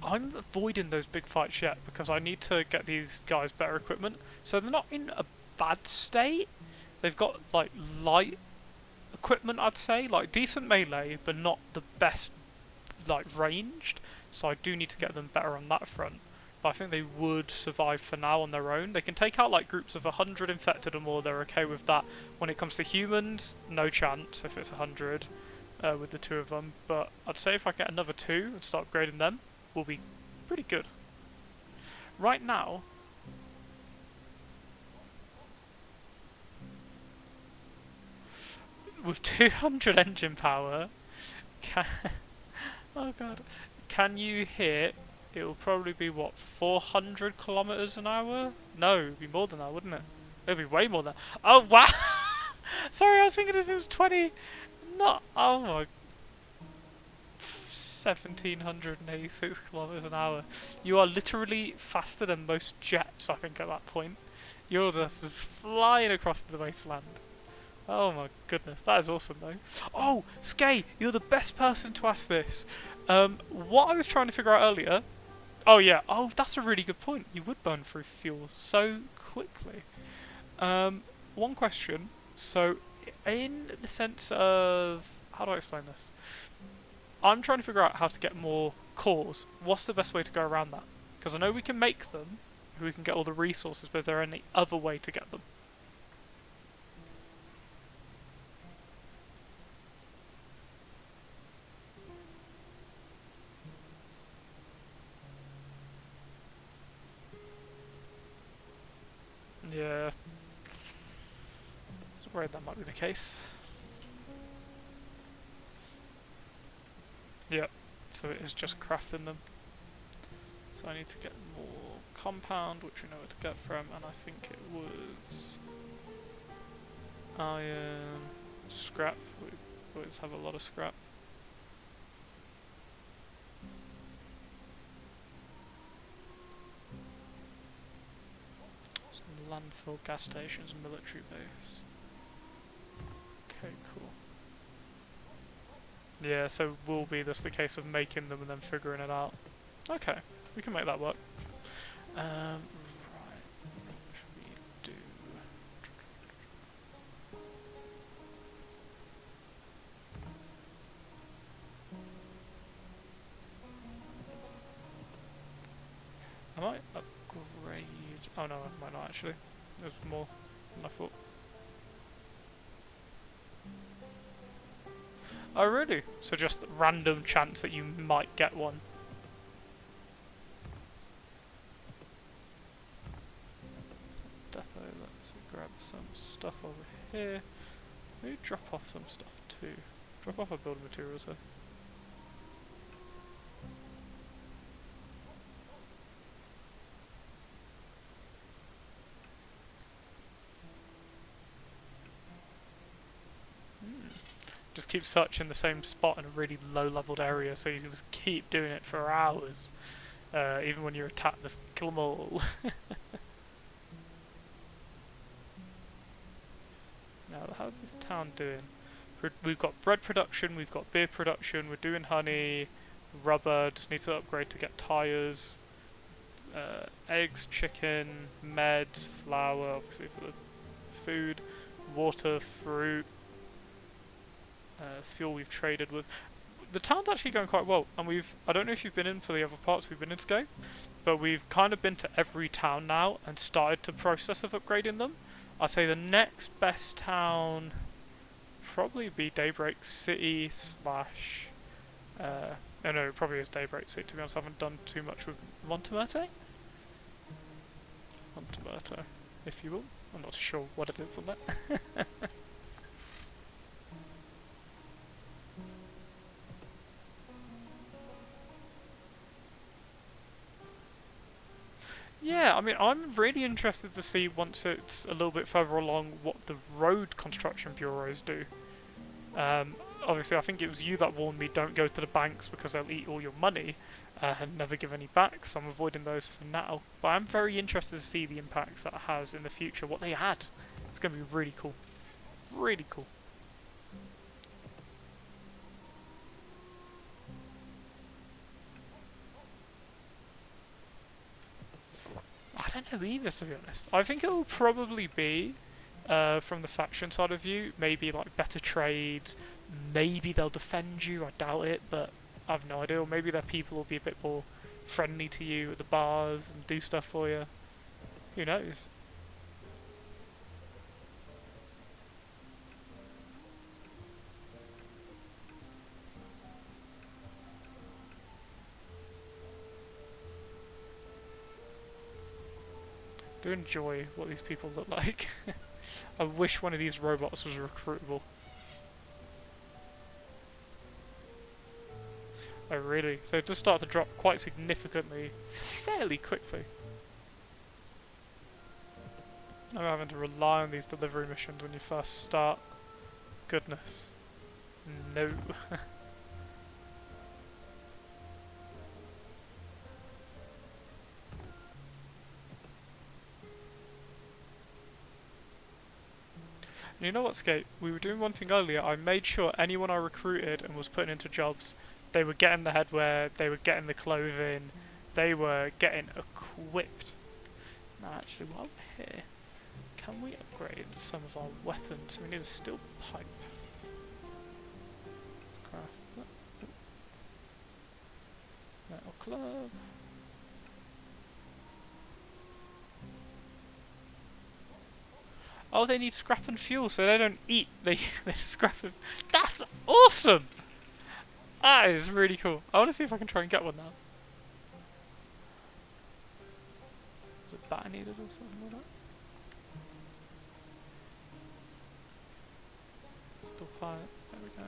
I'm avoiding those big fights yet because I need to get these guys better equipment. So they're not in a bad state. They've got like light equipment, I'd say, like decent melee, but not the best like ranged. so I do need to get them better on that front. But I think they would survive for now on their own. They can take out like groups of 100 infected or more, they're okay with that. When it comes to humans, no chance if it's 100 with the 2 of them. But I'd say if I get another 2 and start upgrading them, we'll be pretty good. Right now, with 200 engine power, oh god, can you hit? It will probably be what, 400 kilometers an hour? No, it'd be more than that, wouldn't it? It'd be way more than that. Oh wow! Sorry, I was thinking if it was 20. Not. Oh my. 1786 kilometers an hour. You are literally faster than most jets, I think, at that point. You're just flying across the wasteland. Oh my goodness, that is awesome though. Oh, Skay, you're the best person to ask this. What I was trying to figure out earlier. Oh yeah, oh that's a really good point. You would burn through fuel so quickly. One question. So, in the sense of, how do I explain this? I'm trying to figure out how to get more cores. What's the best way to go around that? Because I know we can make them, we can get all the resources, but is there any other way to get them? Yeah. I was worried that might be the case. Yep, so it is just crafting them. So I need to get more compound, which we know where to get from, and I think it was iron, scrap. We always have a lot of scrap. Some landfill, gas stations, military base. Okay, cool. Yeah, so will be this the case of making them and then figuring it out. Okay, we can make that work. Right, what should we do? I might upgrade. Oh no, I might not actually. There's more than I thought. Oh really? So just random chance that you might get one. Definitely, let's grab some stuff over here. Maybe drop off some stuff too. Drop off our building materials here. Just keep searching the same spot in a really low-leveled area, so you can just keep doing it for hours. Even when you're attacked, just kill them all. Now, how's this town doing? We've got bread production, we've got beer production, we're doing honey, rubber, just need to upgrade to get tyres, eggs, chicken, meds, flour, obviously for the food, water, fruit, fuel we've traded with. The town's actually going quite well, and I don't know if you've been in for the other parts we've been in today, but we've kind of been to every town now and started the process of upgrading them. I'd say the next best town probably be Daybreak City slash, oh no, it probably is Daybreak City, to be honest. I haven't done too much with Montemurte, if you will. I'm not sure what it is on that. Yeah, I mean, I'm really interested to see once it's a little bit further along what the road construction bureaus do. Obviously, I think it was you that warned me don't go to the banks because they'll eat all your money and never give any back, so I'm avoiding those for now. But I'm very interested to see the impacts that it has in the future, what they add. It's going to be really cool. Really cool. I don't know either, to be honest. I think it will probably be, from the faction side of view, maybe like better trades, maybe they'll defend you, I doubt it, but I have no idea. Or maybe their people will be a bit more friendly to you at the bars and do stuff for you. Who knows? Do enjoy what these people look like. I wish one of these robots was recruitable. Oh really? So it does start to drop quite significantly, fairly quickly. I'm having to rely on these delivery missions when you first start. Goodness. No. And you know what, Skate? We were doing one thing earlier. I made sure anyone I recruited and was putting into jobs, they were getting the headwear, they were getting the clothing, they were getting equipped. Now actually, while we're here, can we upgrade some of our weapons? We need a steel pipe. Craft that. Metal club. Oh, they need scrap and fuel, so they don't eat. They scrap and... That's awesome! That is really cool. I want to see if I can try and get one now. Is it batter needed or something like that? Still pipe. There we go.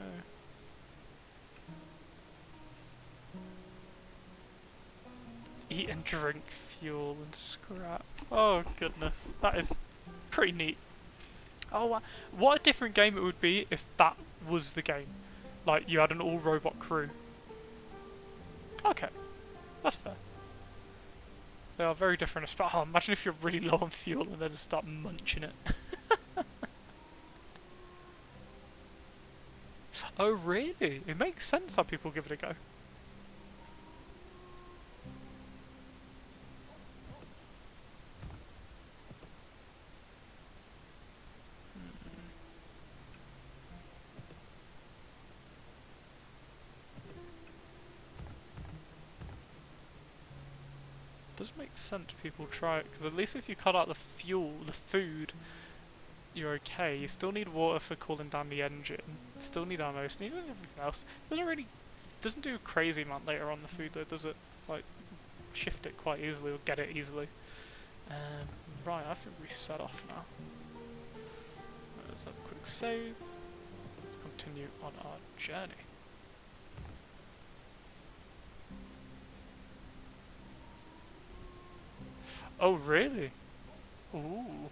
Eat and drink fuel and scrap. Oh goodness, that is pretty neat. Oh, what a different game it would be if that was the game. Like, you had an all-robot crew. Okay, that's fair. They are very different. Oh, imagine if you're really low on fuel and then just start munching it. Oh, really? It makes sense how people give it a go. Does make sense people try it, because at least if you cut out the fuel, the food, you're okay. You still need water for cooling down the engine. Still need ammo, still need everything else. Doesn't do a crazy amount later on the food though, does it? Like, shift it quite easily or get it easily. Right, I think we set off now. Let's have a quick save. Let's continue on our journey. Oh, really? Ooh.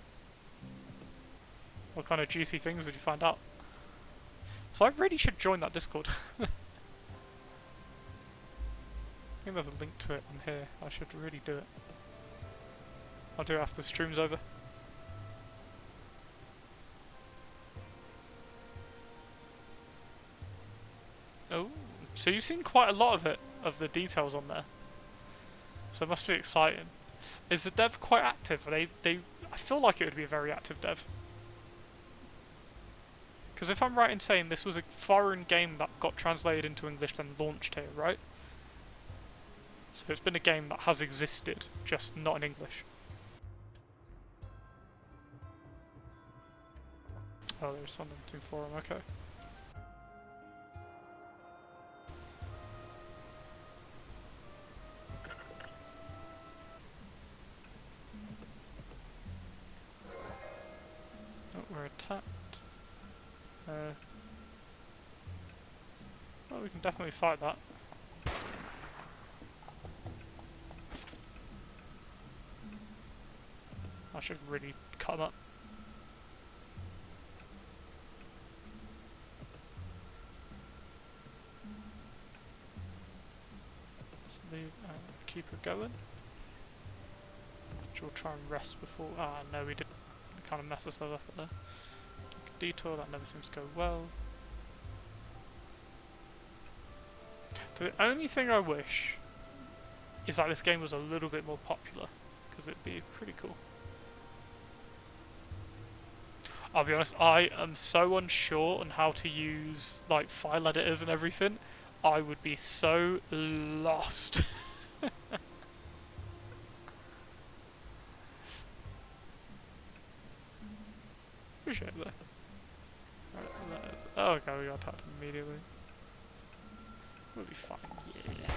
What kind of juicy things did you find out? So I really should join that Discord. I think there's a link to it in here. I should really do it. I'll do it after the stream's over. Oh, so you've seen quite a lot of it, of the details on there. So it must be exciting. Is the dev quite active? I feel like it would be a very active dev. Because if I'm right in saying this was a foreign game that got translated into English and launched here, right? So it's been a game that has existed, just not in English. Oh, there's something for him, okay. Oh, we're attacked. Well, we can definitely fight that. I should really cut them up. Let's leave and keep her going. We'll try and rest before. Ah, no, we did kind of mess ourselves up there. Detour, that never seems to go well. The only thing I wish is that this game was a little bit more popular, because it'd be pretty cool. I'll be honest, I am so unsure on how to use like file editors and everything. I would be so lost. Appreciate that. Oh, okay, we got attacked immediately. We'll be fine. Yeah.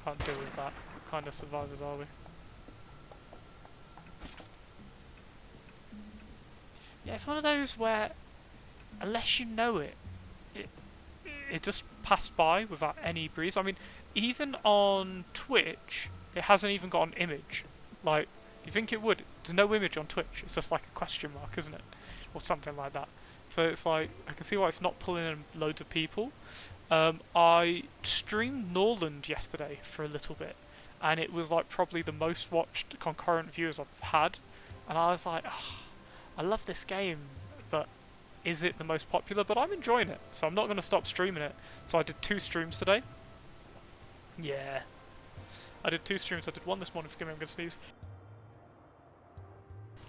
Can't deal with that. What kind of survivors are we? Yeah, it's one of those where, unless you know it, it it just passed by without any breeze. I mean, even on Twitch, it hasn't even got an image. Like, you think it would? There's no image on Twitch. It's just like a question mark, isn't it? Or something like that. So it's like, I can see why it's not pulling in loads of people. I streamed Norland yesterday for a little bit, and it was like probably the most watched concurrent viewers I've had. And I was like, oh, I love this game, but is it the most popular? But I'm enjoying it, so I'm not going to stop streaming it. So I did 2 streams today. Yeah. I did 2 streams. I did one this morning. Forgive me, I'm going to sneeze.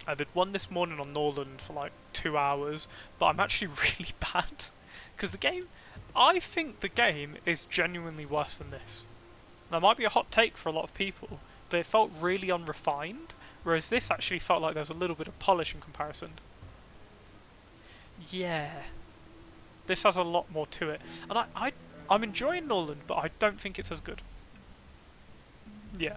I did one this morning on Norland for like 2 hours, but I'm actually really bad. Because the game, I think the game is genuinely worse than this. That might be a hot take for a lot of people, but it felt really unrefined, whereas this actually felt like there's a little bit of polish in comparison. Yeah. This has a lot more to it. And I'm enjoying Norland, but I don't think it's as good. Yeah.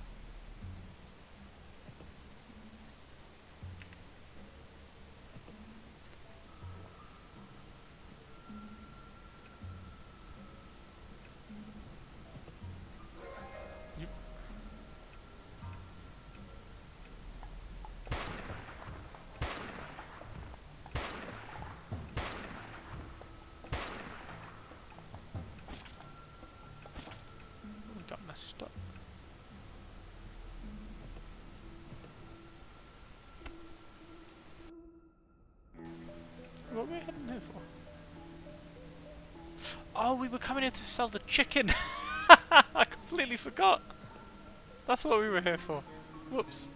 We got messed up. What were we heading here for? Oh, we were coming here to sell the chicken! I completely forgot! That's what we were here for. Whoops.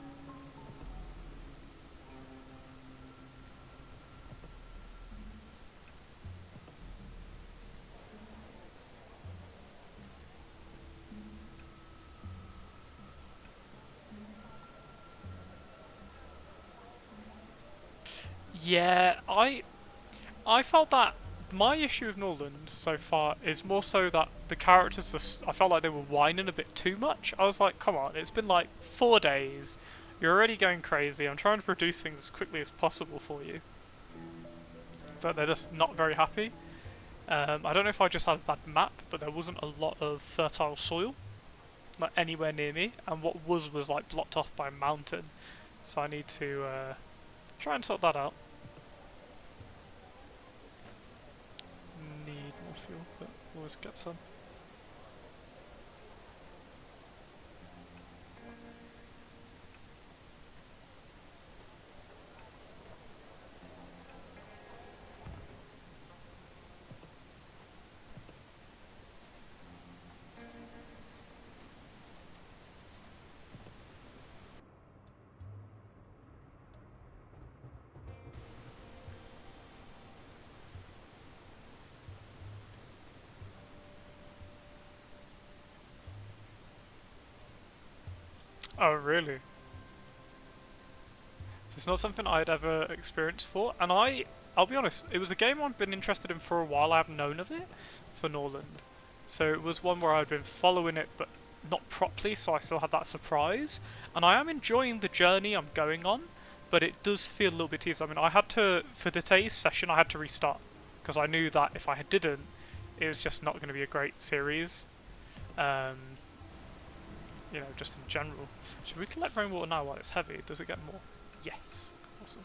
Yeah, I felt that my issue with Norland so far is more so that the characters, I felt like they were whining a bit too much. I was like, come on, it's been like 4 days, you're already going crazy, I'm trying to produce things as quickly as possible for you. But they're just not very happy. I don't know if I just had a bad map, but there wasn't a lot of fertile soil, like anywhere near me, and what was like blocked off by a mountain. So I need to try and sort that out. Need more fuel, but always get some. Oh, really? So it's not something I'd ever experienced before, and I'll be honest, it was a game I've been interested in for a while. I have known of it for Norland, so it was one where I'd been following it, but not properly, so I still had that surprise. And I am enjoying the journey I'm going on, but it does feel a little bit tedious. I mean, I had to, for today's session, I had to restart, because I knew that if I didn't, it was just not going to be a great series. You know, just in general. Should we collect rainwater now while it's heavy? Does it get more? Yes. Awesome.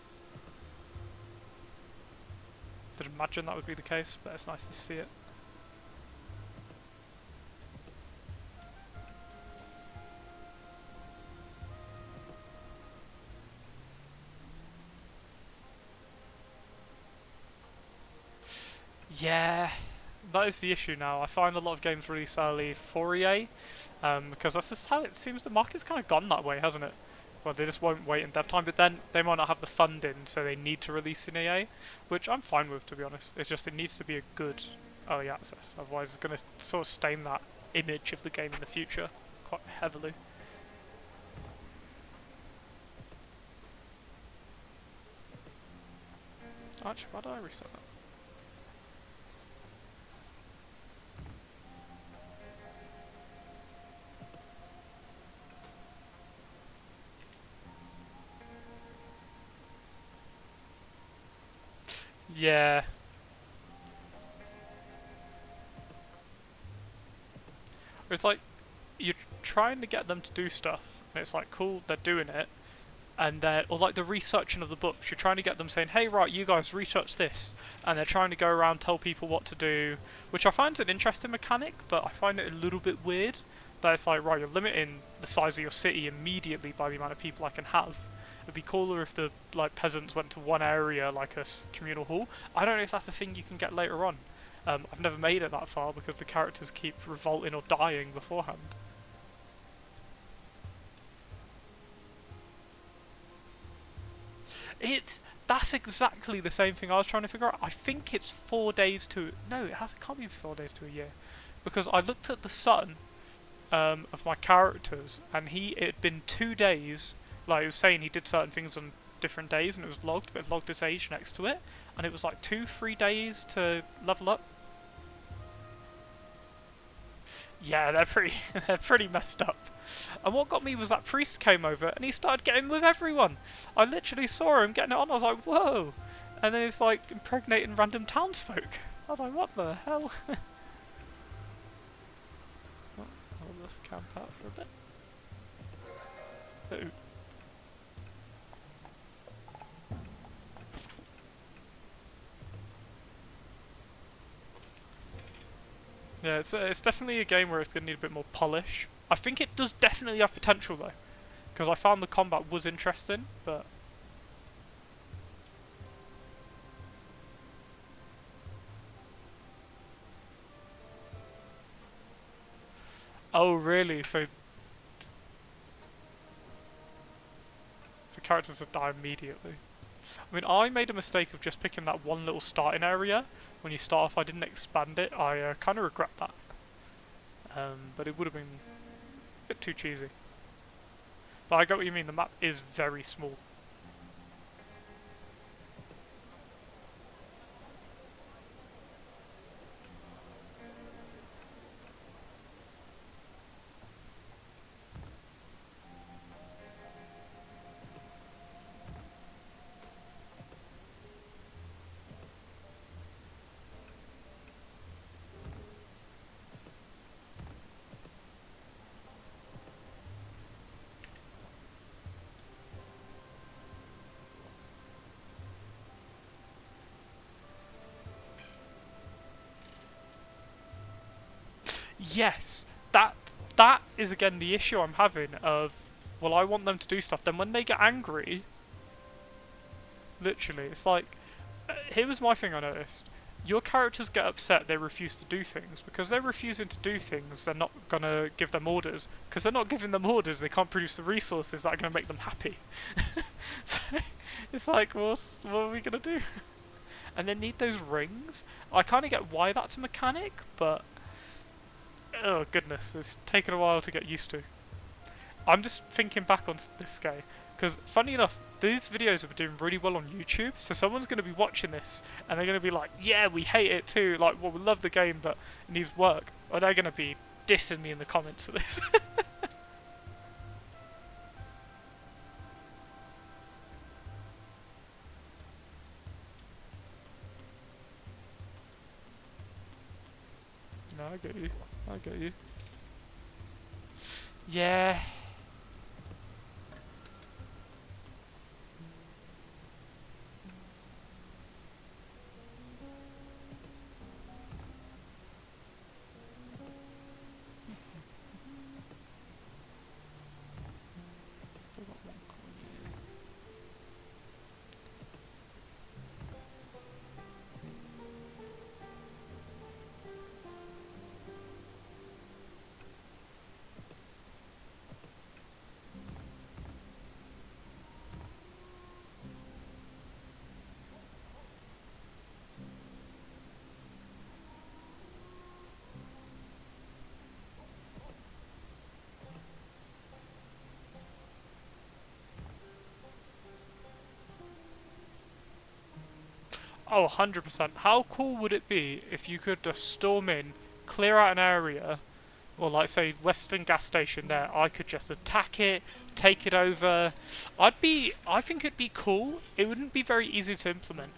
Did imagine that would be the case, but it's nice to see it. Yeah, that is the issue now. I find a lot of games release early for EA, because that's just how it seems the market's kind of gone that way, hasn't it? Well, they just won't wait in dev time, but then they might not have the funding, so they need to release in EA, which I'm fine with, to be honest. It's just it needs to be a good early access. Otherwise, it's going to sort of stain that image of the game in the future quite heavily. Actually, why did I reset that? Yeah. It's like, you're trying to get them to do stuff, and it's like, cool, they're doing it, and they're, or like the researching of the books, you're trying to get them saying, hey, right, you guys research this, and they're trying to go around tell people what to do, which I find an interesting mechanic, but I find it a little bit weird, that it's like, right, you're limiting the size of your city immediately by the amount of people I can have. It'd be cooler if the like peasants went to one area, like a communal hall. I don't know if that's a thing you can get later on. I've never made it that far because the characters keep revolting or dying beforehand. That's exactly the same thing I was trying to figure out. I think it's 4 days to no, it can't be 4 days to a year, because I looked at the son of my characters, and it had been 2 days. Like, it was saying he did certain things on different days, and it was logged, but it logged his age next to it, and it was like 2-3 days to level up. Yeah, they're pretty they're pretty messed up. And what got me was that priest came over and he started getting with everyone. I literally saw him getting it on. I was like, whoa! And then he's like impregnating random townsfolk. I was like, what the hell? Oh, I'll just camp out for a bit. Ooh. Yeah, it's definitely a game where it's going to need a bit more polish. I think it does definitely have potential though, because I found the combat was interesting, but... Oh really? So the characters will die immediately. I mean, I made a mistake of just picking that one little starting area. When you start off, I didn't expand it. I kind of regret that. But it would have been a bit too cheesy. But I get what you mean, the map is very small. Yes, that is again the issue I'm having of, well, I want them to do stuff, then when they get angry, literally, it's like, here was my thing I noticed. Your characters get upset they refuse to do things. Because they're refusing to do things, they're not going to give them orders. Because they're not giving them orders, they can't produce the resources that are going to make them happy. So, it's like, well, what are we going to do? And they need those rings. I kind of get why that's a mechanic, but... oh goodness, it's taken a while to get used to. I'm just thinking back on this guy, because funny enough, these videos are doing really well on YouTube, so someone's going to be watching this, and they're going to be like, yeah, we hate it too, like, well, we love the game, but it needs work. Or they're going to be dissing me in the comments for this. No, I get you. I get you. Yeah. Oh, 100%. How cool would it be if you could just storm in, clear out an area, or like say Western Gas Station there, I could just attack it, take it over. I think it'd be cool. It wouldn't be very easy to implement,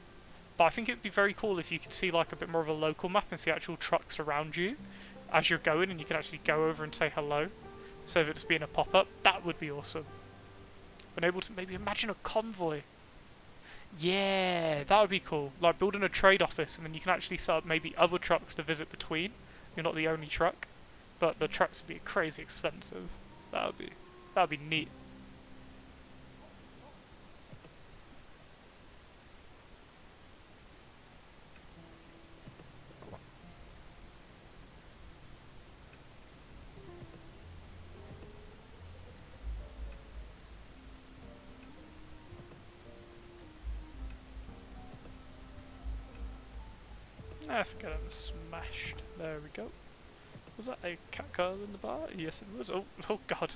but I think it'd be very cool if you could see like a bit more of a local map and see actual trucks around you as you're going, and you can actually go over and say hello, instead of it just being a pop-up. That would be awesome. Been able to maybe imagine a convoy. Yeah, that would be cool. Like building a trade office, and then you can actually set up maybe other trucks to visit between. You're not the only truck, but the trucks would be crazy expensive. That would be neat. Let's get them smashed. There we go. Was that a cat girl in the bar? Yes, it was. Oh, oh God.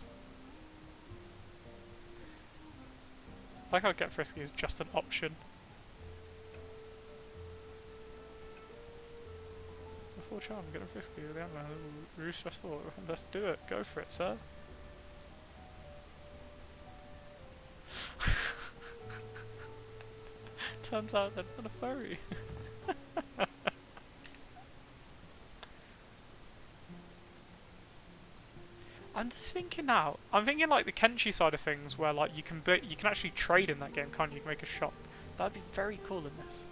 Like how Get Frisky is just an option. Before charm, getting frisky with the ammo, really stressful. Let's do it. Go for it, sir. Turns out they're not a furry. I'm just thinking now. I'm thinking like the Kenshi side of things, where like you can actually trade in that game, can't you? You can make a shop. That'd be very cool in this.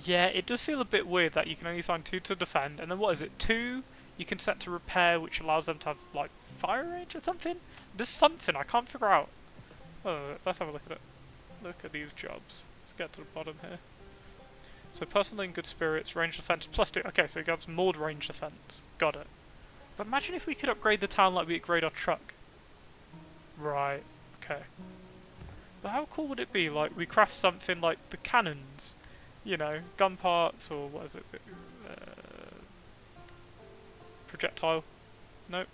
Yeah, it does feel a bit weird that you can only assign 2 to defend, and then what is it? 2 you can set to repair, which allows them to have like fire range or something. There's something I can't figure out. Oh, let's have a look at it. Look at these jobs. Let's get to the bottom here. So personally in good spirits, range defense +2. Okay, so he gets more range defense. Got it. But imagine if we could upgrade the town like we upgrade our truck. Right. Okay. But how cool would it be? Like we craft something like the cannons, you know, gun parts, or what is it? Projectile. Nope.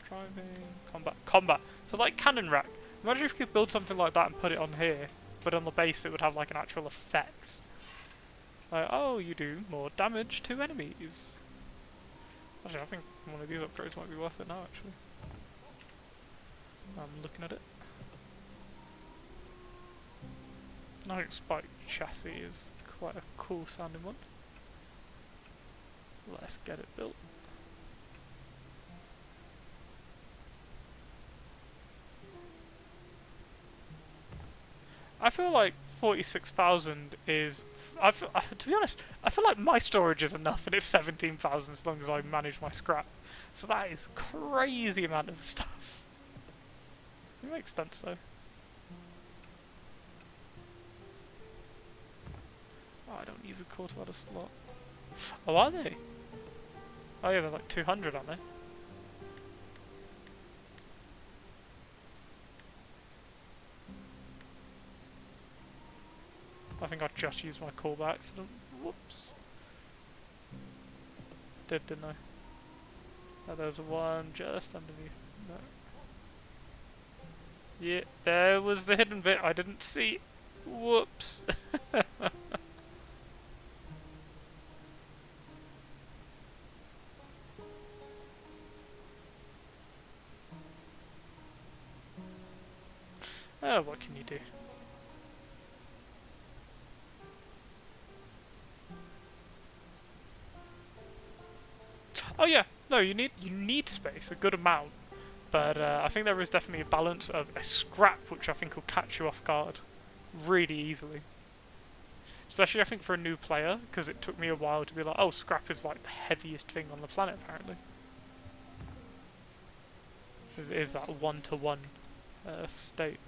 Driving. Combat. So like cannon rack. Imagine if we could build something like that and put it on here, but on the base it would have like an actual effect. Like, oh, you do more damage to enemies. Actually, I think one of these upgrades might be worth it now, actually. I'm looking at it. I think Spike Chassis is quite a cool sounding one. Let's get it built. I feel like 46,000 is... to be honest, I feel like my storage is enough and it's 17,000 as long as I manage my scrap. So that is crazy amount of stuff. It makes sense though. Oh, I don't use a quarter out of slot. Oh, are they? Oh yeah, they're like 200, aren't they? I think I just used my call by accident. Whoops. Didn't I? Oh, there's one just underneath. No. Yeah, there was the hidden bit I didn't see. Whoops. Oh, what can you do? Oh yeah, no, you need space, a good amount, but I think there is definitely a balance of a scrap, which I think will catch you off guard really easily. Especially I think for a new player, because it took me a while to be like, oh, scrap is like the heaviest thing on the planet apparently. Because it is that one-to-one state.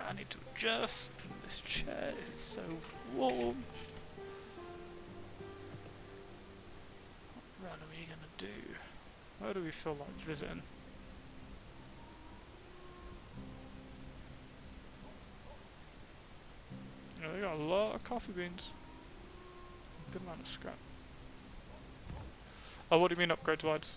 I need to adjust. This chair is so warm. What run are we gonna do? Where do we feel like visiting? Yeah, they got a lot of coffee beans. Good amount of scrap. Oh, what do you mean upgrade wise?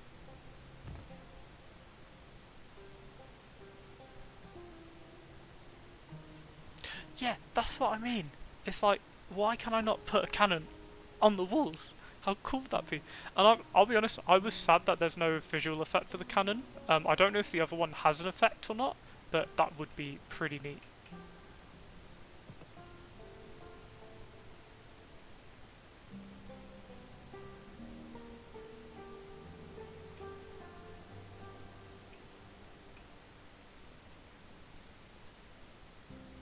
Yeah, that's what I mean. It's like, why can I not put a cannon on the walls? How cool would that be? And I'll be honest, I was sad that there's no visual effect for the cannon. I don't know if the other one has an effect or not, but that would be pretty neat.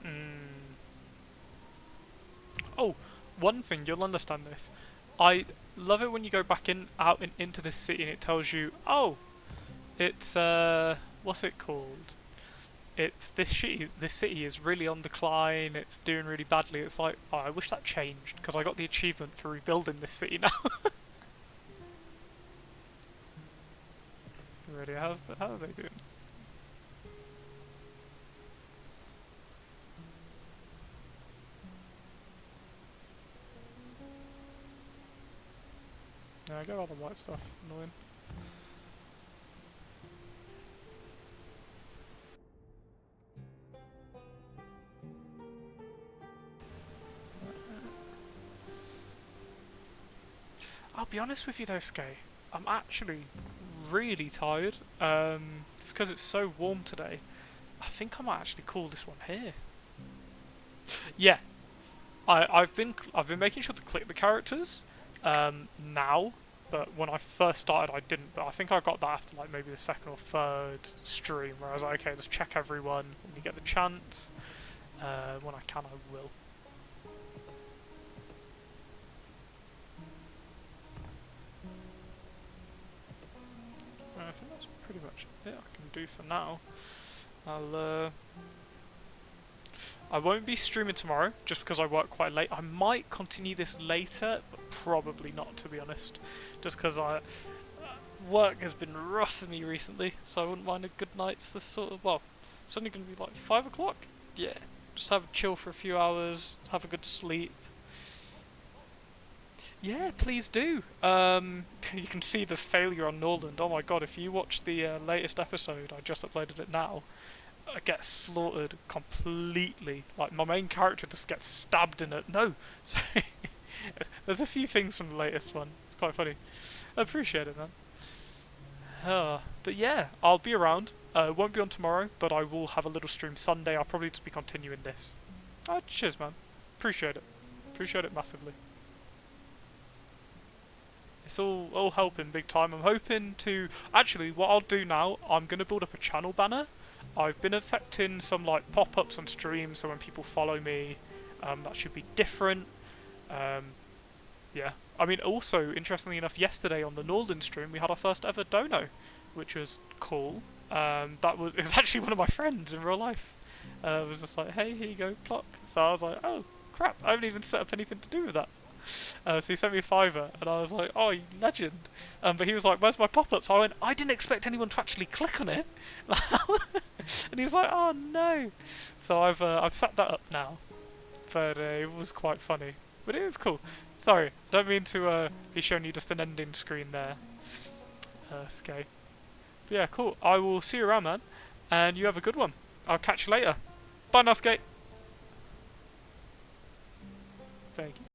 Mm. Oh, one thing, you'll understand this. I love it when you go back out and into the city and it tells you, oh, it's what's it called? It's this city is really on decline. It's doing really badly. It's like, oh, I wish that changed because I got the achievement for rebuilding this city now. Really, how are they doing? Yeah, I got all the white stuff. Annoying. I'll be honest with you though, Skay. I'm actually really tired. It's because it's so warm today. I think I might actually call this one here. Yeah, I've been making sure to click the characters now, but when I first started I didn't. But I think I got that after like maybe the second or third stream where I was like, okay, just check everyone when you get the chance. When I can, I will. I think that's pretty much it I can do for now. I won't be streaming tomorrow just because I work quite late. I might continue this later, but probably not, to be honest. Just because work has been rough for me recently, so I wouldn't mind a good night's this sort of, well, it's only going to be like 5 o'clock? Yeah, just have a chill for a few hours, have a good sleep. Yeah, please do. You can see the failure on Norland. Oh my god, if you watch the latest episode, I just uploaded it now, I get slaughtered completely. Like, my main character just gets stabbed in it. No! So, there's a few things from the latest one. It's quite funny. I appreciate it, man. But yeah, I'll be around. Won't be on tomorrow, but I will have a little stream Sunday. I'll probably just be continuing this. Cheers, man. Appreciate it. Appreciate it massively. It's all helping big time. I'm hoping to... Actually, what I'll do now, I'm going to build up a channel banner. I've been affecting some like pop-ups on streams, so when people follow me, that should be different. Yeah. I mean, also, interestingly enough, yesterday on the Northern stream, we had our first ever dono, which was cool. It was actually one of my friends in real life. It was just like, hey, here you go, pluck. So I was like, oh, crap, I haven't even set up anything to do with that. So he sent me a $5, and I was like, oh, you legend. But he was like, where's my pop-up? So I went, I didn't expect anyone to actually click on it. And he was like, oh no. So I've set that up now. But it was quite funny. But it was cool. Sorry, don't mean to be showing you just an ending screen there, Skay. But yeah, cool. I will see you around, man. And you have a good one. I'll catch you later. Bye now, Skay. Thank you.